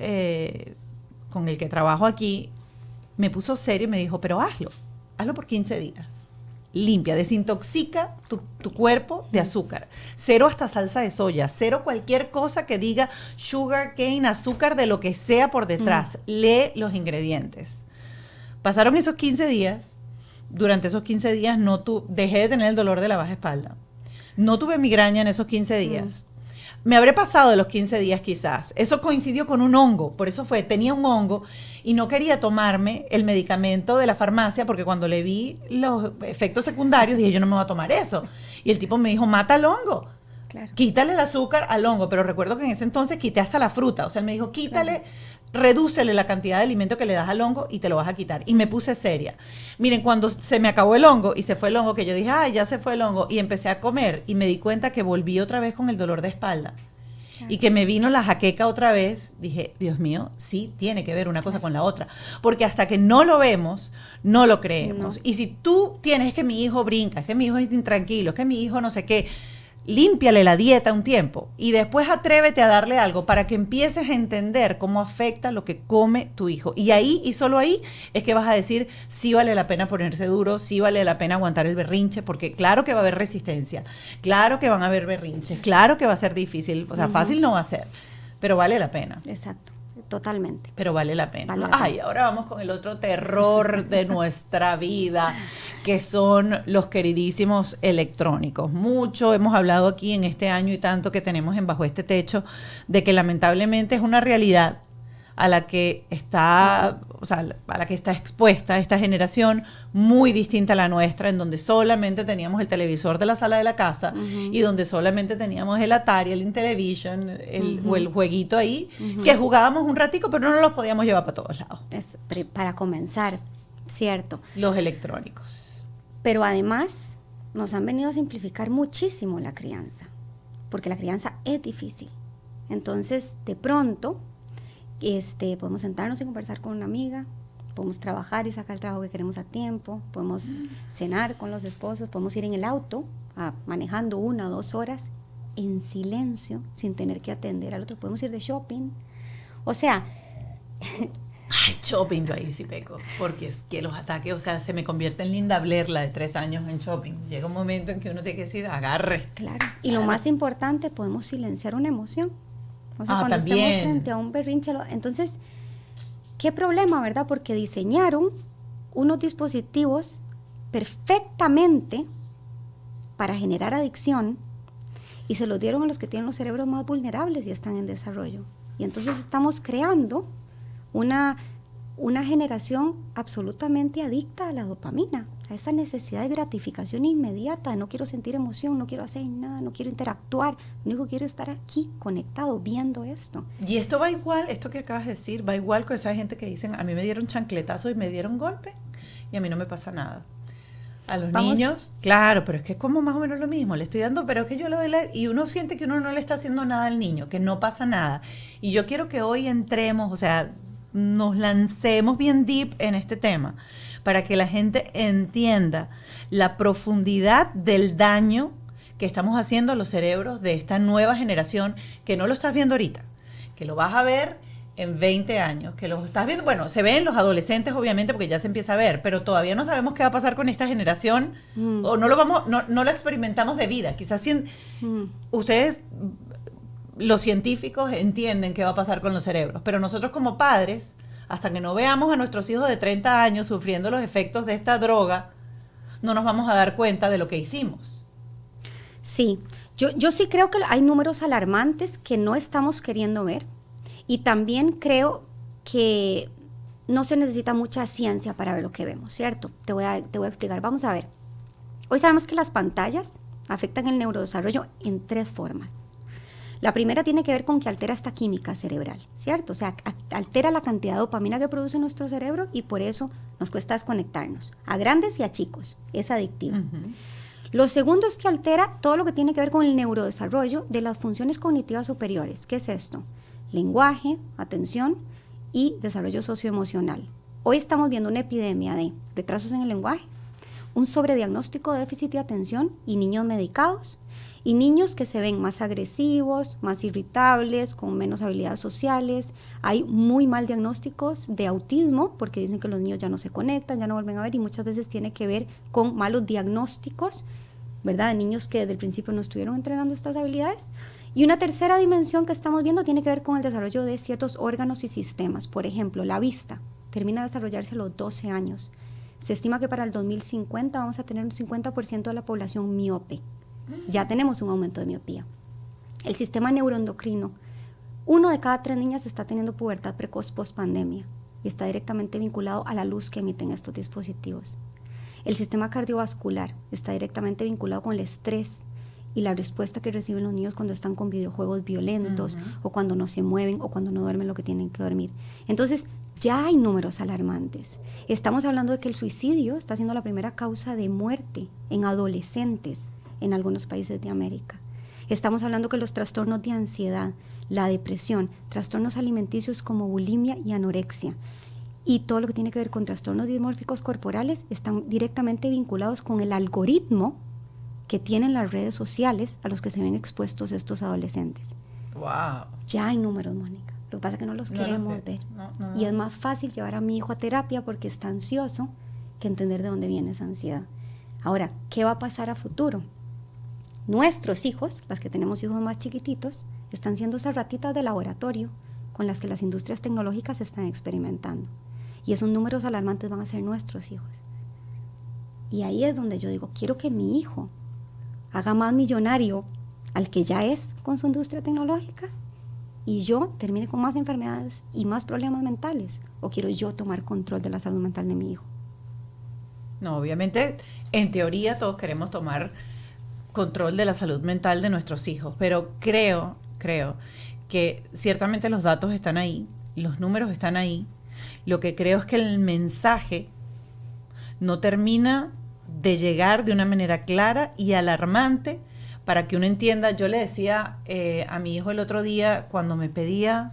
con el que trabajo aquí, me puso serio y me dijo, pero hazlo por 15 días. Limpia, desintoxica tu cuerpo de azúcar. 0 hasta salsa de soya, 0 cualquier cosa que diga sugar cane, azúcar de lo que sea por detrás. Lee los ingredientes. Pasaron esos 15 días. Durante esos 15 días dejé de tener el dolor de la baja espalda. No tuve migraña en esos 15 días. Me habré pasado de los 15 días quizás. Eso coincidió con un hongo, por eso tenía un hongo y no quería tomarme el medicamento de la farmacia porque cuando le vi los efectos secundarios dije, yo no me voy a tomar eso. Y el tipo me dijo, mata el hongo. Claro. Quítale el azúcar al hongo, pero recuerdo que en ese entonces quité hasta la fruta. O sea, él me dijo, quítale, redúcele la cantidad de alimento que le das al hongo y te lo vas a quitar. Y me puse seria. Miren, cuando se me acabó el hongo y se fue el hongo, que yo dije, ay, ya se fue el hongo, y empecé a comer y me di cuenta que volví otra vez con el dolor de espalda. Y que me vino la jaqueca otra vez, dije, Dios mío, sí tiene que ver una cosa con la otra. Porque hasta que no lo vemos, no lo creemos. No. Y si tú tienes, es que mi hijo brinca, es que mi hijo es intranquilo, es que mi hijo no sé qué, límpiale la dieta un tiempo y después atrévete a darle algo para que empieces a entender cómo afecta lo que come tu hijo. Y ahí, y solo ahí, es que vas a decir, sí vale la pena ponerse duro, sí vale la pena aguantar el berrinche, porque claro que va a haber resistencia, claro que van a haber berrinches, claro que va a ser difícil, o sea, fácil no va a ser, pero vale la pena. Exacto. Totalmente. Pero vale la pena. Ay, ahora vamos con el otro terror de nuestra vida, que son los queridísimos electrónicos. Mucho hemos hablado aquí en este año y tanto que tenemos en Bajo Este Techo, de que lamentablemente es una realidad a la que está, o sea, a la que está expuesta esta generación muy distinta a la nuestra, en donde solamente teníamos el televisor de la sala de la casa y donde solamente teníamos el Atari, el Intellivision, o el jueguito ahí, que jugábamos un ratico, pero no nos los podíamos llevar para todos lados. Para comenzar, cierto. Los electrónicos. Pero además nos han venido a simplificar muchísimo la crianza, porque la crianza es difícil. Entonces, de pronto, podemos sentarnos y conversar con una amiga, podemos trabajar y sacar el trabajo que queremos a tiempo, podemos cenar con los esposos, podemos ir en el auto manejando 1 o 2 horas en silencio sin tener que atender al otro, podemos ir de shopping. O sea, ay, shopping, yo ahí sí peco, porque es que los ataques, o sea, se me convierte en Linda Blair, la de 3 años en shopping. Llega un momento en que uno tiene que decir, agarre. Claro, y lo más importante, podemos silenciar una emoción. O sea, cuando también estamos frente a un berrinche, entonces, ¿qué problema, verdad? Porque diseñaron unos dispositivos perfectamente para generar adicción y se los dieron a los que tienen los cerebros más vulnerables y están en desarrollo. Y entonces estamos creando una generación absolutamente adicta a la dopamina, a esa necesidad de gratificación inmediata. No quiero sentir emoción, no quiero hacer nada, no quiero interactuar, lo único que quiero es estar aquí, conectado, viendo esto. Y esto va igual, esto que acabas de decir, va igual con esa gente que dicen, a mí me dieron chancletazo y me dieron golpe y a mí no me pasa nada. A los niños, claro, pero es que es como más o menos lo mismo, le estoy dando, pero es que yo le doy y uno siente que uno no le está haciendo nada al niño, que no pasa nada. Y yo quiero que hoy entremos, o sea, nos lancemos bien deep en este tema, para que la gente entienda la profundidad del daño que estamos haciendo a los cerebros de esta nueva generación, que no lo estás viendo ahorita, que lo vas a ver en 20 años, que lo estás viendo, bueno, se ve en los adolescentes obviamente porque ya se empieza a ver, pero todavía no sabemos qué va a pasar con esta generación, o no lo experimentamos de vida. Quizás ustedes, los científicos, entienden qué va a pasar con los cerebros, pero nosotros como padres, hasta que no veamos a nuestros hijos de 30 años sufriendo los efectos de esta droga, no nos vamos a dar cuenta de lo que hicimos. Sí, yo sí creo que hay números alarmantes que no estamos queriendo ver. Y también creo que no se necesita mucha ciencia para ver lo que vemos, ¿cierto? Te voy a explicar. Vamos a ver. Hoy sabemos que las pantallas afectan el neurodesarrollo en 3 formas. La primera tiene que ver con que altera esta química cerebral, ¿cierto? O sea, altera la cantidad de dopamina que produce nuestro cerebro y por eso nos cuesta desconectarnos. A grandes y a chicos. Es adictiva. Uh-huh. Lo segundo es que altera todo lo que tiene que ver con el neurodesarrollo de las funciones cognitivas superiores. ¿Qué es esto? Lenguaje, atención y desarrollo socioemocional. Hoy estamos viendo una epidemia de retrasos en el lenguaje, un sobrediagnóstico de déficit de atención y niños medicados, y niños que se ven más agresivos, más irritables, con menos habilidades sociales. Hay muy mal diagnósticos de autismo porque dicen que los niños ya no se conectan, ya no vuelven a ver, y muchas veces tiene que ver con malos diagnósticos, ¿verdad? De niños que desde el principio no estuvieron entrenando estas habilidades. Y una tercera dimensión que estamos viendo tiene que ver con el desarrollo de ciertos órganos y sistemas. Por ejemplo, la vista termina de desarrollarse a los 12 años. Se estima que para el 2050 vamos a tener un 50% de la población miope. Ya tenemos un aumento de miopía. El sistema neuroendocrino. 1 de cada 3 niñas está teniendo pubertad precoz post-pandemia y está directamente vinculado a la luz que emiten estos dispositivos. El sistema cardiovascular está directamente vinculado con el estrés y la respuesta que reciben los niños cuando están con videojuegos violentos, uh-huh, o cuando no se mueven o cuando no duermen lo que tienen que dormir. Entonces, ya hay números alarmantes. Estamos hablando de que el suicidio está siendo la primera causa de muerte en adolescentes en algunos países de América. Estamos hablando que los trastornos de ansiedad, la depresión, trastornos alimenticios como bulimia y anorexia, y todo lo que tiene que ver con trastornos dismórficos corporales están directamente vinculados con el algoritmo que tienen las redes sociales a los que se ven expuestos estos adolescentes. Wow. Ya hay números, Mónica. Lo que pasa es que no los queremos ver. No. Y es más fácil llevar a mi hijo a terapia porque está ansioso que entender de dónde viene esa ansiedad. Ahora, ¿qué va a pasar a futuro? Nuestros hijos, las que tenemos hijos más chiquititos, están siendo esas ratitas de laboratorio con las que las industrias tecnológicas están experimentando. Y esos números alarmantes van a ser nuestros hijos. Y ahí es donde yo digo, quiero que mi hijo haga más millonario al que ya es con su industria tecnológica y yo termine con más enfermedades y más problemas mentales, o quiero yo tomar control de la salud mental de mi hijo. No, obviamente, en teoría todos queremos tomar control de la salud mental de nuestros hijos, pero creo que ciertamente los datos están ahí, los números están ahí. Lo que creo es que el mensaje no termina de llegar de una manera clara y alarmante para que uno entienda. Yo le decía a mi hijo el otro día, cuando me pedía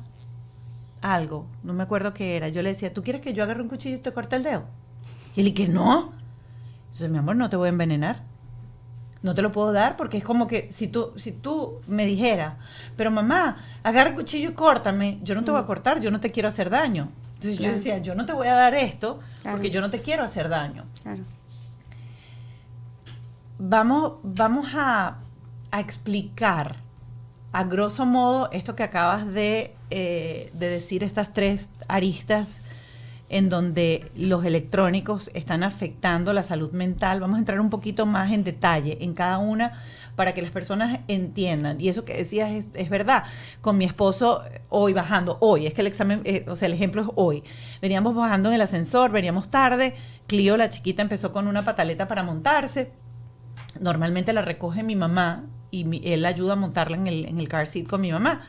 algo, no me acuerdo qué era, yo le decía, ¿tú quieres que yo agarre un cuchillo y te corte el dedo? Y él que no. Entonces, mi amor, no te voy a envenenar. No te lo puedo dar porque es como que si tú me dijeras, pero mamá, agarra el cuchillo y córtame, yo no te voy a cortar, yo no te quiero hacer daño. Entonces yo decía, yo no te voy a dar esto porque yo no te quiero hacer daño. Claro. Vamos a explicar a grosso modo esto que acabas de decir, estas 3 aristas en donde los electrónicos están afectando la salud mental. Vamos a entrar un poquito más en detalle en cada una para que las personas entiendan. Y eso que decías es verdad. Con mi esposo, hoy, es que el examen, el ejemplo es hoy. Veníamos bajando en el ascensor, veníamos tarde. Clio, la chiquita, empezó con una pataleta para montarse. Normalmente la recoge mi mamá y él ayuda a montarla en el car seat con mi mamá.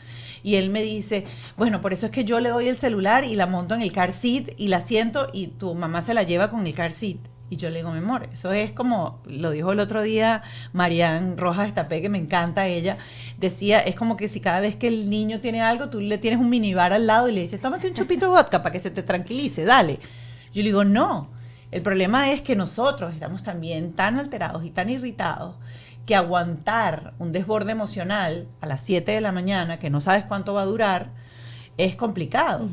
Y él me dice, bueno, por eso es que yo le doy el celular y la monto en el car seat y la siento y tu mamá se la lleva con el car seat. Y yo le digo, mi amor, eso es como, lo dijo el otro día Marian Rojas Estapé, que me encanta ella, decía, es como que si cada vez que el niño tiene algo, tú le tienes un minibar al lado y le dices, tómate un chupito de vodka para que se te tranquilice, dale. Yo le digo, no, el problema es que nosotros estamos también tan alterados y tan irritados que aguantar un desborde emocional a las 7 de la mañana, que no sabes cuánto va a durar, es complicado.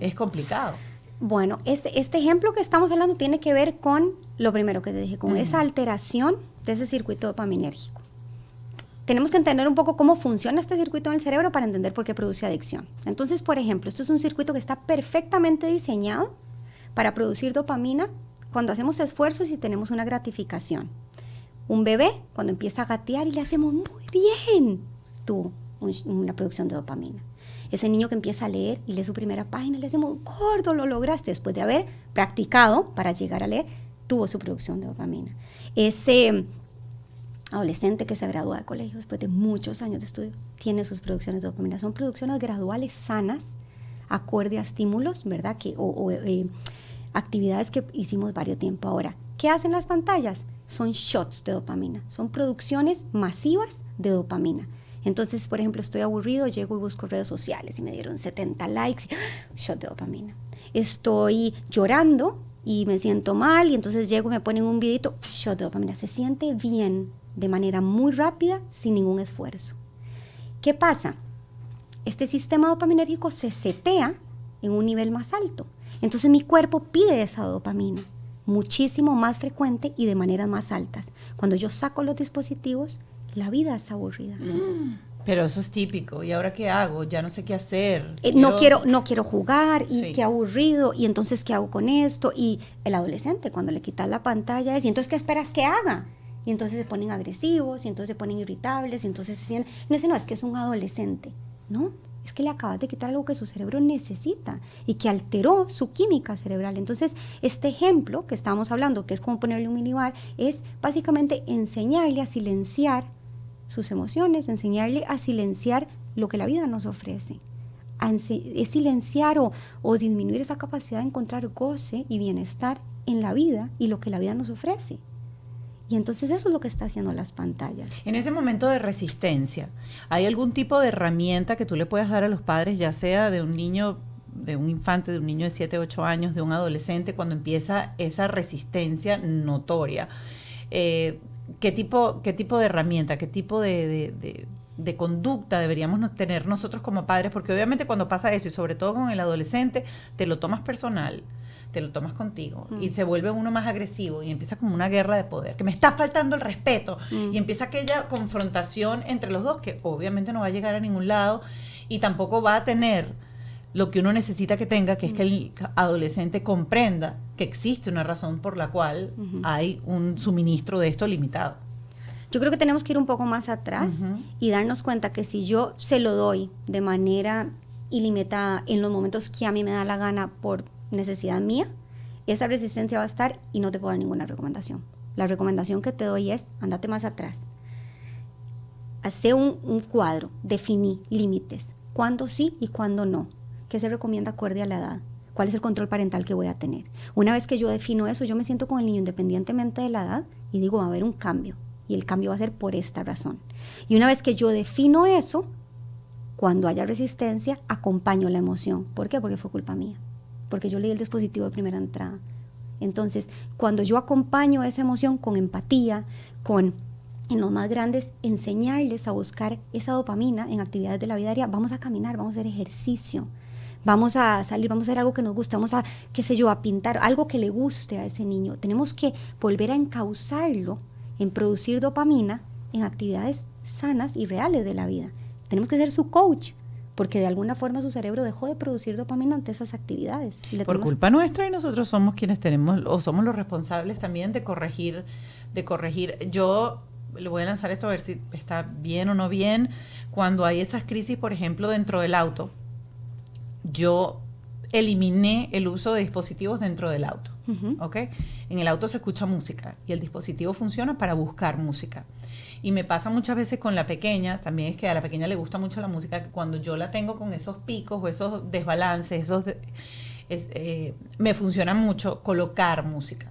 Es complicado. Bueno, este ejemplo que estamos hablando tiene que ver con lo primero que te dije, con esa alteración de ese circuito dopaminérgico. Tenemos que entender un poco cómo funciona este circuito en el cerebro para entender por qué produce adicción. Entonces, por ejemplo, esto es un circuito que está perfectamente diseñado para producir dopamina cuando hacemos esfuerzos y tenemos una gratificación. Un bebé, cuando empieza a gatear y le hacemos muy bien, tuvo una producción de dopamina. Ese niño que empieza a leer y lee su primera página, le hacemos, gordo, lo lograste. Después de haber practicado para llegar a leer, tuvo su producción de dopamina. Ese adolescente que se gradúa de colegio después de muchos años de estudio, tiene sus producciones de dopamina. Son producciones graduales, sanas, acorde a estímulos, ¿verdad? Actividades que hicimos varios tiempo. Ahora, ¿qué hacen las pantallas? Son shots de dopamina, son producciones masivas de dopamina. Entonces, por ejemplo, estoy aburrido, llego y busco redes sociales y me dieron 70 likes, shot de dopamina. Estoy llorando y me siento mal y entonces llego y me ponen un videito, shot de dopamina. Se siente bien de manera muy rápida, sin ningún esfuerzo. ¿Qué pasa? Este sistema dopaminérgico se setea en un nivel más alto. Entonces mi cuerpo pide esa dopamina muchísimo más frecuente y de maneras más altas. Cuando yo saco los dispositivos, la vida es aburrida. Pero eso es típico. ¿Y ahora qué hago? Ya no sé qué hacer. No quiero jugar y qué aburrido. Y entonces, ¿qué hago con esto? Y el adolescente, cuando le quitas la pantalla, es, ¿y entonces qué esperas que haga? Y entonces se ponen agresivos, y entonces se ponen irritables, y entonces se sienten... No, es que es un adolescente. No, es que le acabas de quitar algo que su cerebro necesita y que alteró su química cerebral. Entonces, este ejemplo que estábamos hablando, que es como ponerle un minibar, es básicamente enseñarle a silenciar sus emociones, enseñarle a silenciar lo que la vida nos ofrece. Es silenciar o disminuir esa capacidad de encontrar goce y bienestar en la vida y lo que la vida nos ofrece. Y entonces eso es lo que está haciendo las pantallas. En ese momento de resistencia, ¿hay algún tipo de herramienta que tú le puedas dar a los padres, ya sea de un niño, de un infante, de un niño de 7, 8 años, de un adolescente, cuando empieza esa resistencia notoria? ¿Qué tipo de herramienta, qué tipo de conducta deberíamos tener nosotros como padres? Porque obviamente cuando pasa eso, y sobre todo con el adolescente, te lo tomas personal, te lo tomas contigo y se vuelve uno más agresivo y empieza como una guerra de poder, que me está faltando el respeto y empieza aquella confrontación entre los dos que obviamente no va a llegar a ningún lado y tampoco va a tener lo que uno necesita que tenga, que es que el adolescente comprenda que existe una razón por la cual hay un suministro de esto limitado. Yo creo que tenemos que ir un poco más atrás y darnos cuenta que si yo se lo doy de manera ilimitada en los momentos que a mí me da la gana por necesidad mía, esa resistencia va a estar y no te puedo dar ninguna recomendación. La recomendación que te doy es, ándate más atrás. Hacé un cuadro, definí límites, cuándo sí y cuándo no. ¿Qué se recomienda acorde a la edad? ¿Cuál es el control parental que voy a tener? Una vez que yo defino eso, yo me siento con el niño independientemente de la edad y digo, va a haber un cambio. Y el cambio va a ser por esta razón. Y una vez que yo defino eso, Cuando haya resistencia, acompaño la emoción. ¿Por qué? Porque fue culpa mía. Porque yo leí el dispositivo de primera entrada. Entonces, cuando yo acompaño esa emoción con empatía, en los más grandes, enseñarles a buscar esa dopamina en actividades de la vida diaria, vamos a caminar, vamos a hacer ejercicio, vamos a salir, vamos a hacer algo que nos guste, vamos a, qué sé yo, a pintar, algo que le guste a ese niño. Tenemos que volver a encauzarlo en producir dopamina en actividades sanas y reales de la vida. Tenemos que ser su coach, porque de alguna forma su cerebro dejó de producir dopamina ante esas actividades. Por culpa nuestra, y nosotros somos quienes tenemos, o somos los responsables también de corregir. Yo le voy a lanzar esto a ver si está bien o no bien. Cuando hay esas crisis, por ejemplo, dentro del auto, yo eliminé el uso de dispositivos dentro del auto. ¿Ok? En el auto se escucha música y el dispositivo funciona para buscar música. Y me pasa muchas veces con la pequeña, también es que a la pequeña le gusta mucho la música, que cuando yo la tengo con esos picos o esos desbalances, me funciona mucho colocar música.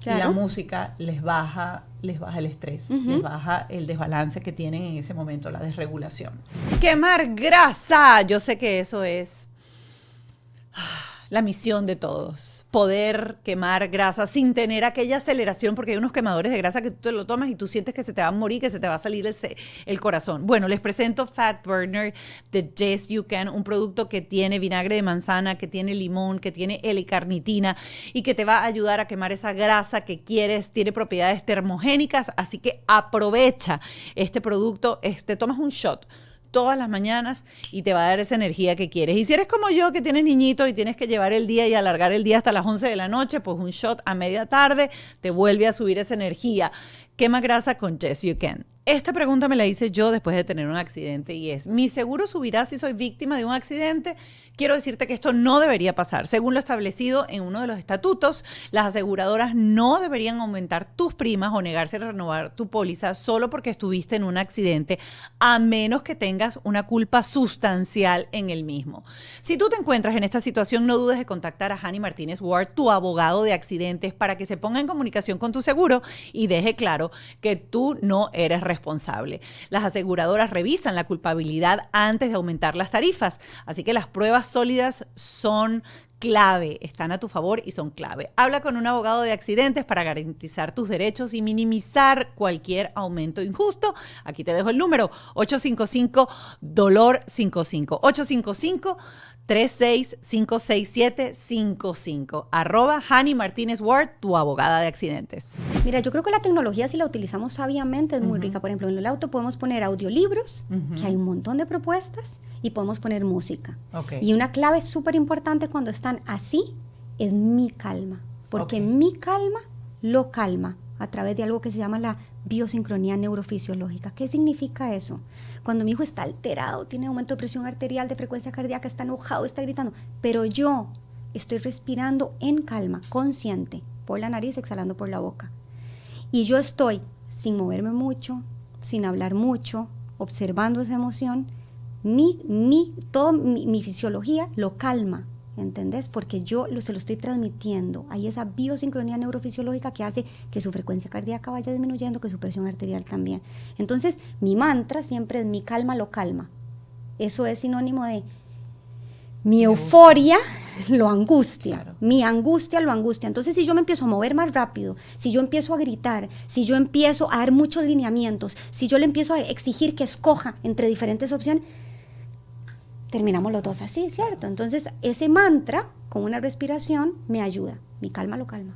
Claro. Y la música les baja el estrés, les baja el desbalance que tienen en ese momento, la desregulación. Quemar grasa, yo sé que eso es la misión de todos, poder quemar grasa sin tener aquella aceleración, porque hay unos quemadores de grasa que tú te lo tomas y tú sientes que se te va a morir, que se te va a salir el corazón. Bueno, les presento Fat Burner de Yes You Can, un producto que tiene vinagre de manzana, que tiene limón, que tiene L-carnitina y que te va a ayudar a quemar esa grasa que quieres. Tiene propiedades termogénicas, así que aprovecha este producto. Tomas un shot todas las mañanas y te va a dar esa energía que quieres. Y si eres como yo, que tienes niñito y tienes que llevar el día y alargar el día hasta las 11 de la noche, pues un shot a media tarde te vuelve a subir esa energía. Quema grasa con Yes You Can. Esta pregunta me la hice yo después de tener un accidente y es, ¿mi seguro subirá si soy víctima de un accidente? Quiero decirte que esto no debería pasar. Según lo establecido en uno de los estatutos, las aseguradoras no deberían aumentar tus primas o negarse a renovar tu póliza solo porque estuviste en un accidente, a menos que tengas una culpa sustancial en el mismo. Si tú te encuentras en esta situación, no dudes de contactar a Hani Martínez Ward, tu abogado de accidentes, para que se ponga en comunicación con tu seguro y deje claro que tú no eres responsable. Las aseguradoras revisan la culpabilidad antes de aumentar las tarifas, así que las pruebas sólidas son clave, están a tu favor y son clave. Habla con un abogado de accidentes para garantizar tus derechos y minimizar cualquier aumento injusto. Aquí te dejo el número, 855-DOLOR55, 855-3656755, @Hani Martínez Ward, tu abogada de accidentes. Mira, yo creo que la tecnología, si la utilizamos sabiamente, es muy rica. Por ejemplo, en el auto podemos poner audiolibros, que hay un montón de propuestas, y podemos poner música. Y una clave súper importante cuando están así es mi calma, porque mi calma lo calma a través de algo que se llama la biosincronía neurofisiológica. ¿Qué significa eso? Cuando mi hijo está alterado, tiene aumento de presión arterial, de frecuencia cardíaca, está enojado, está gritando, pero yo estoy respirando en calma, consciente, por la nariz, exhalando por la boca. Y yo estoy sin moverme mucho, sin hablar mucho, observando esa emoción. Toda mi fisiología lo calma, ¿entendés? Porque yo se lo estoy transmitiendo. Hay esa biosincronía neurofisiológica que hace que su frecuencia cardíaca vaya disminuyendo, que su presión arterial también. Entonces, mi mantra siempre es mi calma lo calma. Eso es sinónimo de mi euforia lo angustia, claro. Mi angustia lo angustia. Entonces, si yo me empiezo a mover más rápido, si yo empiezo a gritar, si yo empiezo a dar muchos lineamientos, si yo le empiezo a exigir que escoja entre diferentes opciones, terminamos los dos así, ¿cierto? Entonces, ese mantra con una respiración me ayuda. Mi calma lo calma.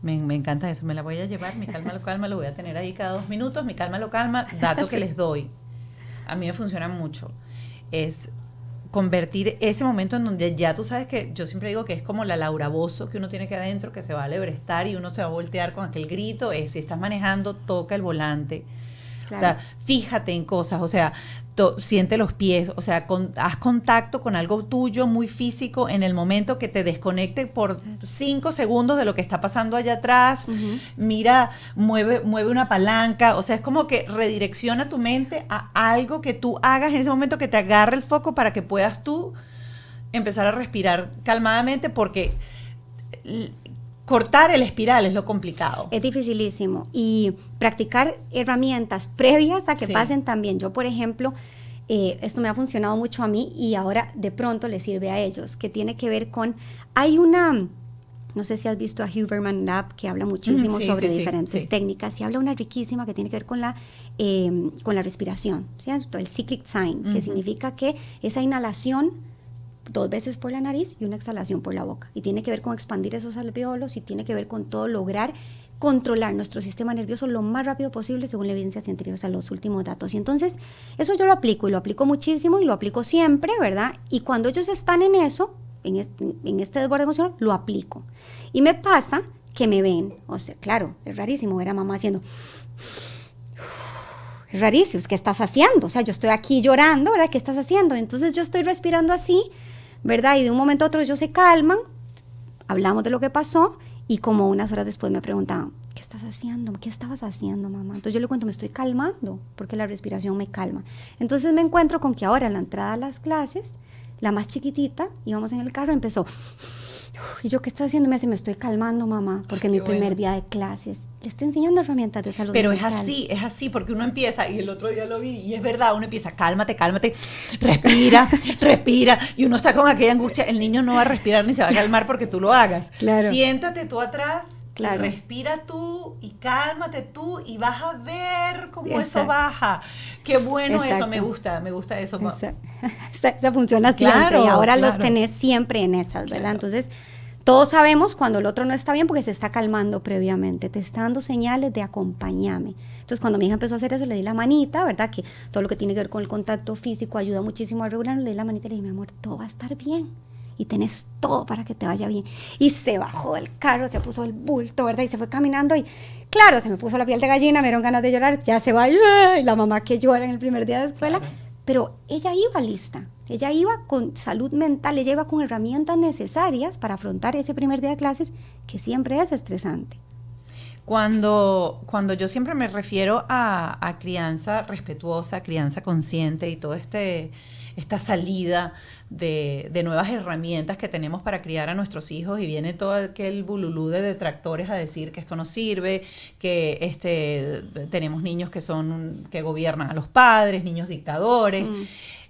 Me encanta eso, me la voy a llevar, mi calma, lo voy a tener ahí cada 2 minutos, mi calma, dato que les doy. A mí me funciona mucho. Es convertir ese momento en donde ya tú sabes que, yo siempre digo que es como la Laura Bozzo que uno tiene que adentro, que se va a alebrestar y uno se va a voltear con aquel grito, si estás manejando, toca el volante. Claro. O sea, fíjate en cosas, o sea, siente los pies, o sea, haz contacto con algo tuyo muy físico en el momento que te desconecte por 5 segundos de lo que está pasando allá atrás. Mira, mueve una palanca, o sea, es como que redirecciona tu mente a algo que tú hagas en ese momento que te agarre el foco para que puedas tú empezar a respirar calmadamente, porque cortar el espiral es lo complicado. Es dificilísimo. Y practicar herramientas previas a que pasen también. Yo, por ejemplo, esto me ha funcionado mucho a mí y ahora de pronto les sirve a ellos, que tiene que ver con, hay una, no sé si has visto a Huberman Lab, que habla muchísimo sobre diferentes técnicas, y habla una riquísima que tiene que ver con la respiración, ¿cierto? El cyclic sign, que significa que esa inhalación 2 veces por la nariz y una exhalación por la boca, y tiene que ver con expandir esos alvéolos y tiene que ver con todo lograr controlar nuestro sistema nervioso lo más rápido posible según la evidencia científica, o sea, los últimos datos. Y entonces, eso yo lo aplico y lo aplico muchísimo y lo aplico siempre, ¿verdad? Y cuando ellos están en eso, en este desborde emocional, lo aplico. Y me pasa que me ven, o sea, claro, es rarísimo ver a mamá haciendo... Es rarísimo, ¿qué estás haciendo? O sea, yo estoy aquí llorando, ¿verdad? ¿Qué estás haciendo? Entonces yo estoy respirando así, ¿verdad? Y de un momento a otro ellos se calman, hablamos de lo que pasó, y como unas horas después me preguntaban, ¿qué estás haciendo? ¿Qué estabas haciendo, mamá? Entonces yo le cuento, me estoy calmando, porque la respiración me calma. Entonces me encuentro con que ahora en la entrada a las clases, la más chiquitita, íbamos en el carro, empezó, y yo, ¿qué estás haciendo? Me dice, me estoy calmando, mamá, porque es mi primer día de clases. Le estoy enseñando herramientas de salud mental. Pero es así, porque uno empieza, y el otro día lo vi, y es verdad, uno empieza, cálmate, respira, respira, y uno está con aquella angustia, el niño no va a respirar ni se va a calmar porque tú lo hagas. Claro. Siéntate tú atrás, claro. Respira tú, y cálmate tú, y vas a ver cómo eso baja. Qué bueno. Exacto. Eso, me gusta eso. Esa funciona siempre, claro, y ahora los tenés siempre en esas, ¿verdad? Claro. Entonces, todos sabemos cuando el otro no está bien porque se está calmando previamente, te está dando señales de acompáñame. Entonces, cuando mi hija empezó a hacer eso, le di la manita, ¿verdad? Que todo lo que tiene que ver con el contacto físico ayuda muchísimo a regularlo. Le di la manita y le dije, mi amor, todo va a estar bien. Y tenés todo para que te vaya bien. Y se bajó del carro, se puso el bulto, ¿verdad? Y se fue caminando y, claro, se me puso la piel de gallina, me dieron ganas de llorar, ya se va, y la mamá que llora en el primer día de escuela. Claro. Pero ella iba lista, ella iba con salud mental, ella iba con herramientas necesarias para afrontar ese primer día de clases, que siempre es estresante. Cuando yo siempre me refiero a crianza respetuosa, crianza consciente y todo esta salida de nuevas herramientas que tenemos para criar a nuestros hijos, y viene todo aquel bululú de detractores a decir que esto no sirve, que tenemos niños que gobiernan a los padres, niños dictadores,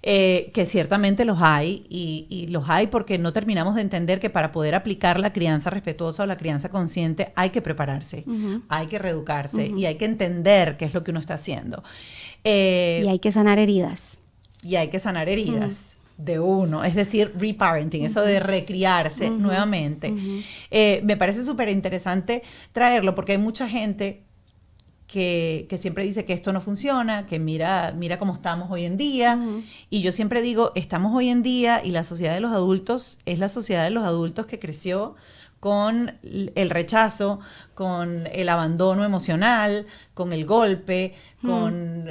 que ciertamente los hay, y los hay porque no terminamos de entender que para poder aplicar la crianza respetuosa o la crianza consciente hay que prepararse, hay que reeducarse, y hay que entender qué es lo que uno está haciendo. Y hay que sanar heridas. De uno, es decir, reparenting, eso de recriarse nuevamente. Me parece súper interesante traerlo porque hay mucha gente que siempre dice que esto no funciona, que mira cómo estamos hoy en día, y yo siempre digo, estamos hoy en día, y la sociedad de los adultos es la sociedad de los adultos que creció con el rechazo, con el abandono emocional, con el golpe, con...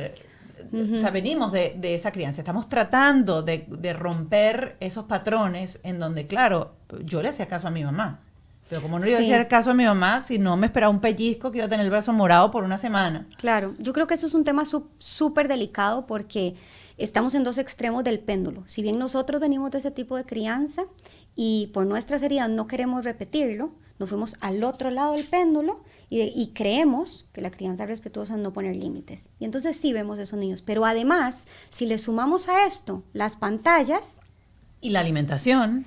O sea, venimos de esa crianza, estamos tratando de romper esos patrones en donde, claro, yo le hacía caso a mi mamá, pero como no le iba a hacer caso a mi mamá, si no me esperaba un pellizco que iba a tener el brazo morado por una semana. Claro, yo creo que eso es un tema súper delicado porque estamos en 2 extremos del péndulo. Si bien nosotros venimos de ese tipo de crianza y por nuestras heridas no queremos repetirlo, nos fuimos al otro lado del péndulo y creemos que la crianza respetuosa es no poner límites. Y entonces sí vemos esos niños. Pero además, si le sumamos a esto las pantallas... Y la alimentación.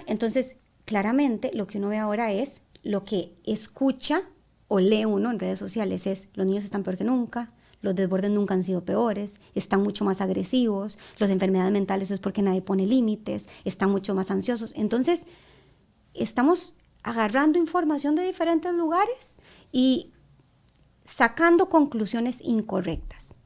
Entonces, claramente, lo que uno ve ahora es lo que escucha o lee uno en redes sociales es los niños están peor que nunca, los desbordes nunca han sido peores, están mucho más agresivos, las enfermedades mentales es porque nadie pone límites, están mucho más ansiosos. Entonces, estamos agarrando información de diferentes lugares y sacando conclusiones incorrectas.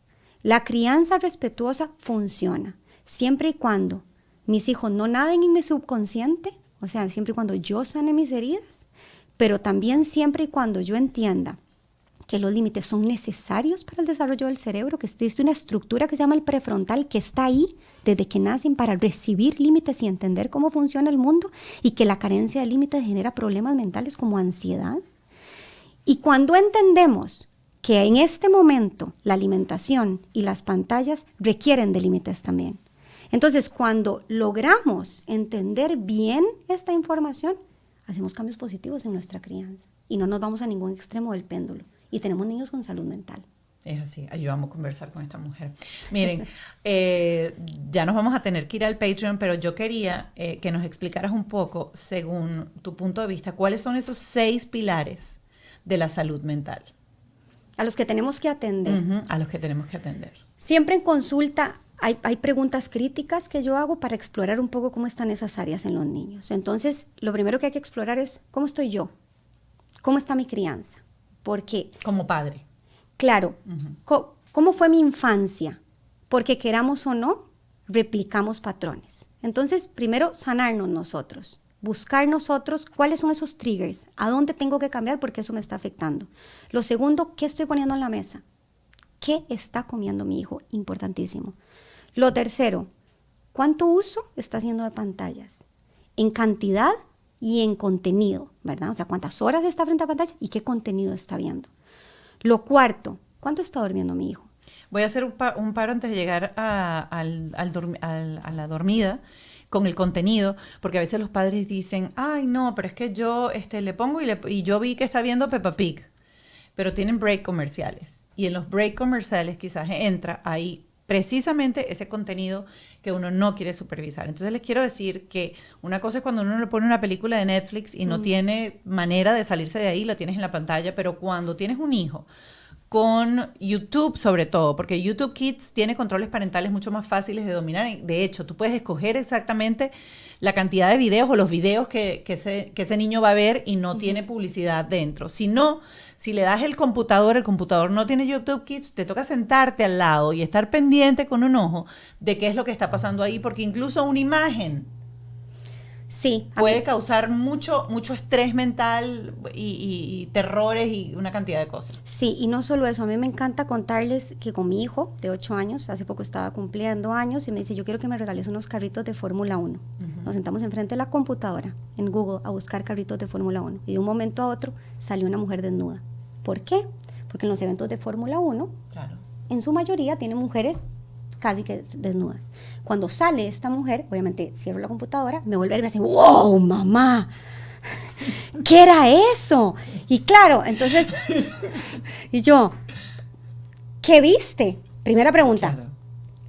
La crianza respetuosa funciona siempre y cuando mis hijos no naden en mi subconsciente, o sea, siempre y cuando yo sane mis heridas, pero también siempre y cuando yo entienda que los límites son necesarios para el desarrollo del cerebro, que existe una estructura que se llama el prefrontal que está ahí desde que nacen para recibir límites y entender cómo funciona el mundo, y que la carencia de límites genera problemas mentales como ansiedad. Y cuando entendemos que en este momento la alimentación y las pantallas requieren de límites también, entonces cuando logramos entender bien esta información, hacemos cambios positivos en nuestra crianza y no nos vamos a ningún extremo del péndulo. Y tenemos niños con salud mental. Es así, ayudamos a conversar con esta mujer. Miren, ya nos vamos a tener que ir al Patreon, pero yo quería que nos explicaras un poco, según tu punto de vista, cuáles son esos 6 pilares de la salud mental. A los que tenemos que atender. A los que tenemos que atender. Siempre en consulta hay preguntas críticas que yo hago para explorar un poco cómo están esas áreas en los niños. Entonces, lo primero que hay que explorar es cómo estoy yo, cómo está mi crianza. Porque, como padre. Claro, ¿cómo fue mi infancia? Porque queramos o no, replicamos patrones. Entonces, primero, sanarnos nosotros. Buscar nosotros cuáles son esos triggers, a dónde tengo que cambiar porque eso me está afectando. Lo segundo, ¿qué estoy poniendo en la mesa? ¿Qué está comiendo mi hijo? Importantísimo. Lo tercero, ¿cuánto uso está haciendo de pantallas? En cantidad y en contenido, ¿verdad? O sea, ¿cuántas horas está frente a pantalla y qué contenido está viendo? Lo cuarto, ¿cuánto está durmiendo mi hijo? Voy a hacer un paro antes de llegar a la dormida con el contenido, porque a veces los padres dicen, ay, no, pero es que yo le pongo y yo vi que está viendo Peppa Pig, pero tienen break comerciales. Y en los break comerciales quizás entra ahí precisamente ese contenido que uno no quiere supervisar. Entonces les quiero decir que una cosa es cuando uno le pone una película de Netflix y no tiene manera de salirse de ahí, la tienes en la pantalla, pero cuando tienes un hijo con YouTube sobre todo, porque YouTube Kids tiene controles parentales mucho más fáciles de dominar. De hecho, tú puedes escoger exactamente la cantidad de videos o los videos que ese niño va a ver y no tiene publicidad dentro. Si no, si le das el computador no tiene YouTube Kids, te toca sentarte al lado y estar pendiente con un ojo de qué es lo que está pasando ahí, porque incluso una imagen sí, puede causar mucho estrés mental y terrores y una cantidad de cosas. Sí, y no solo eso, a mí me encanta contarles que con mi hijo de 8 años, hace poco estaba cumpliendo años y me dice, yo quiero que me regales unos carritos de Fórmula 1. Nos sentamos enfrente de la computadora en Google a buscar carritos de Fórmula 1 y de un momento a otro salió una mujer desnuda. ¿Por qué? Porque en los eventos de Fórmula 1, claro, en su mayoría tienen mujeres casi que desnudas. Cuando sale esta mujer, obviamente cierro la computadora, me vuelve a ver y me dice, wow, mamá, ¿qué era eso? Y claro, entonces, y yo, ¿qué viste? Primera pregunta, claro.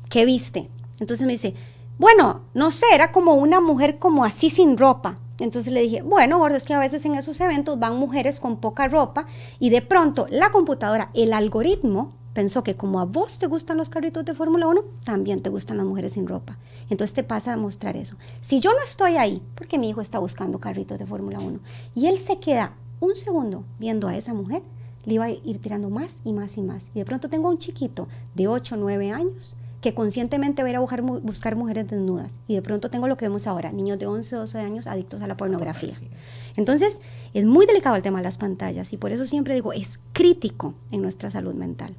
¿Qué viste? Entonces me dice, bueno, no sé, era como una mujer como así sin ropa. Entonces le dije, bueno, gordo, es que a veces en esos eventos van mujeres con poca ropa y de pronto la computadora, el algoritmo, pensó que como a vos te gustan los carritos de Fórmula 1, también te gustan las mujeres sin ropa. Entonces te pasa a mostrar eso. Si yo no estoy ahí, porque mi hijo está buscando carritos de Fórmula 1, y él se queda un segundo viendo a esa mujer, le iba a ir tirando más y más y más. Y de pronto tengo un chiquito de 8 o 9 años que conscientemente va a ir a buscar mujeres desnudas. Y de pronto tengo lo que vemos ahora, niños de 11 o 12 años adictos a la pornografía. Entonces, es muy delicado el tema de las pantallas y por eso siempre digo, es crítico en nuestra salud mental.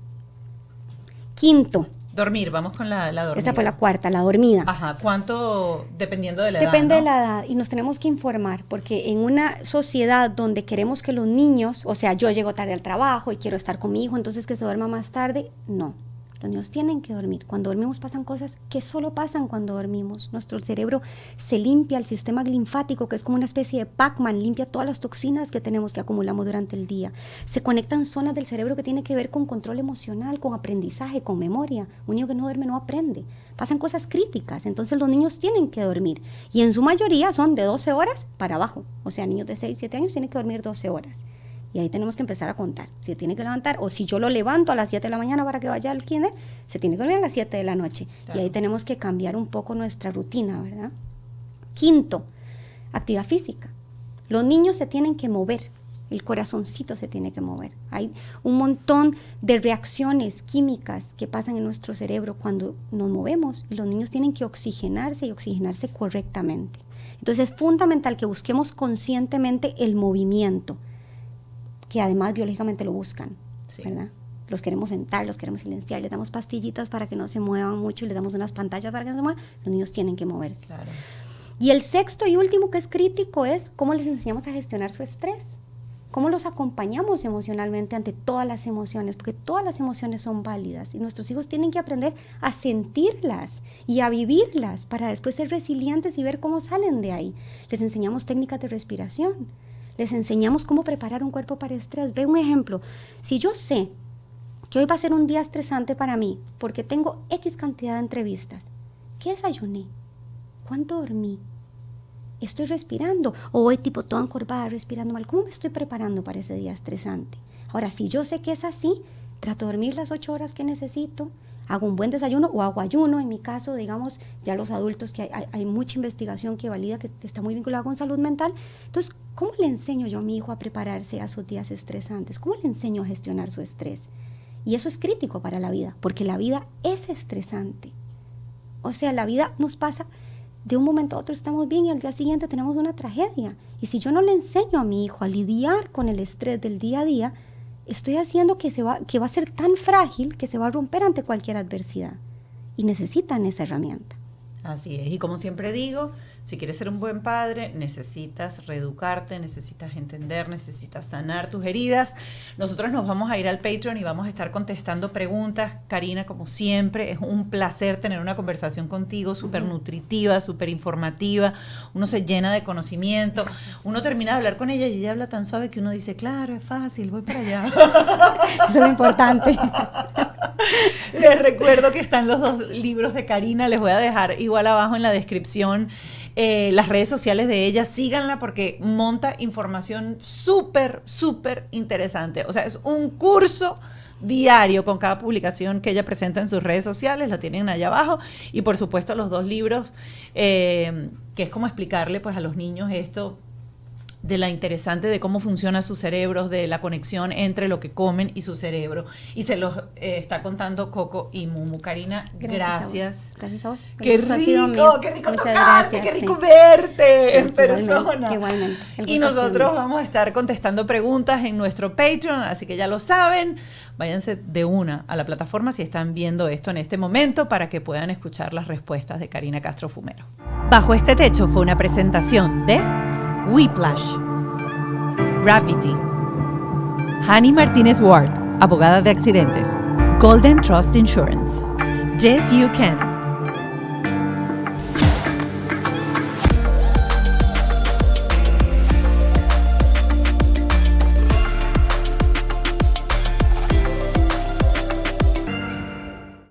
Quinto. Dormir, vamos con la dormida. Esta fue la cuarta, la dormida. Ajá, ¿cuánto? Dependiendo de la edad, Depende ¿no? de la edad y nos tenemos que informar porque en una sociedad donde queremos que los niños, o sea, yo llego tarde al trabajo y quiero estar con mi hijo, entonces que se duerma más tarde, no. Los niños tienen que dormir. Cuando dormimos pasan cosas que solo pasan cuando dormimos. Nuestro cerebro se limpia, el sistema linfático, que es como una especie de Pac-Man, limpia todas las toxinas que tenemos, que acumulamos durante el día. Se conectan zonas del cerebro que tienen que ver con control emocional, con aprendizaje, con memoria. Un niño que no duerme no aprende. Pasan cosas críticas, entonces los niños tienen que dormir. Y en su mayoría son de 12 horas para abajo. O sea, niños de 6, 7 años tienen que dormir 12 horas. Y ahí tenemos que empezar a contar. Si tiene que levantar, o si yo lo levanto a las 7 de la mañana para que vaya al kinder, se tiene que dormir a las 7 de la noche. Claro. Y ahí tenemos que cambiar un poco nuestra rutina, ¿verdad? Quinto, actividad física. Los niños se tienen que mover. El corazoncito se tiene que mover. Hay un montón de reacciones químicas que pasan en nuestro cerebro cuando nos movemos. Y los niños tienen que oxigenarse y oxigenarse correctamente. Entonces es fundamental que busquemos conscientemente el movimiento, que además biológicamente lo buscan, sí, ¿verdad? Los queremos sentar, los queremos silenciar, les damos pastillitas para que no se muevan mucho y les damos unas pantallas para que no se muevan. Los niños tienen que moverse. Claro. Y el sexto y último que es crítico es cómo les enseñamos a gestionar su estrés, cómo los acompañamos emocionalmente ante todas las emociones, porque todas las emociones son válidas y nuestros hijos tienen que aprender a sentirlas y a vivirlas para después ser resilientes y ver cómo salen de ahí. Les enseñamos técnicas de respiración. Les enseñamos cómo preparar un cuerpo para estrés. Ve un ejemplo. Si yo sé que hoy va a ser un día estresante para mí porque tengo X cantidad de entrevistas. ¿Qué desayuné? ¿Cuánto dormí? ¿Estoy respirando? ¿O voy tipo toda encorvada respirando mal? ¿Cómo me estoy preparando para ese día estresante? Ahora, si yo sé que es así, trato de dormir las 8 horas que necesito, hago un buen desayuno o hago ayuno, en mi caso, digamos, ya los adultos, que hay mucha investigación que valida que está muy vinculada con salud mental. Entonces, ¿cómo le enseño yo a mi hijo a prepararse a esos días estresantes? ¿Cómo le enseño a gestionar su estrés? Y eso es crítico para la vida, porque la vida es estresante. O sea, la vida nos pasa de un momento a otro, estamos bien y al día siguiente tenemos una tragedia. Y si yo no le enseño a mi hijo a lidiar con el estrés del día a día, estoy haciendo que va a ser tan frágil que se va a romper ante cualquier adversidad. Y necesitan esa herramienta. Así es, y como siempre digo, si quieres ser un buen padre, necesitas reeducarte, necesitas entender, necesitas sanar tus heridas. Nosotros nos vamos a ir al Patreon y vamos a estar contestando preguntas. Karina, como siempre, es un placer tener una conversación contigo, súper nutritiva, súper informativa. Uno se llena de conocimiento. Uno termina de hablar con ella y ella habla tan suave que uno dice, claro, es fácil, voy para allá. Eso es lo importante. Les recuerdo que están los 2 libros de Karina, les voy a dejar igual abajo en la descripción las redes sociales de ella, síganla porque monta información súper, súper interesante. O sea, es un curso diario con cada publicación que ella presenta en sus redes sociales, lo tienen allá abajo, y por supuesto los 2 libros, que es como explicarle pues a los niños esto de la interesante de cómo funciona sus cerebros, de la conexión entre lo que comen y su cerebro. Y se los está contando Coco y Mumu. Karina, gracias. Gracias a vos. Qué rico Muchas tocarte, gracias, qué rico verte sí, en persona. Igualmente. Y nosotros vamos a estar contestando preguntas en nuestro Patreon, así que ya lo saben. Váyanse de una a la plataforma si están viendo esto en este momento para que puedan escuchar las respuestas de Karina Castro Fumero. Bajo este techo fue una presentación de Whiplash, Gravity, Hani Martínez Ward, abogada de accidentes, Golden Trust Insurance, Yes You Can,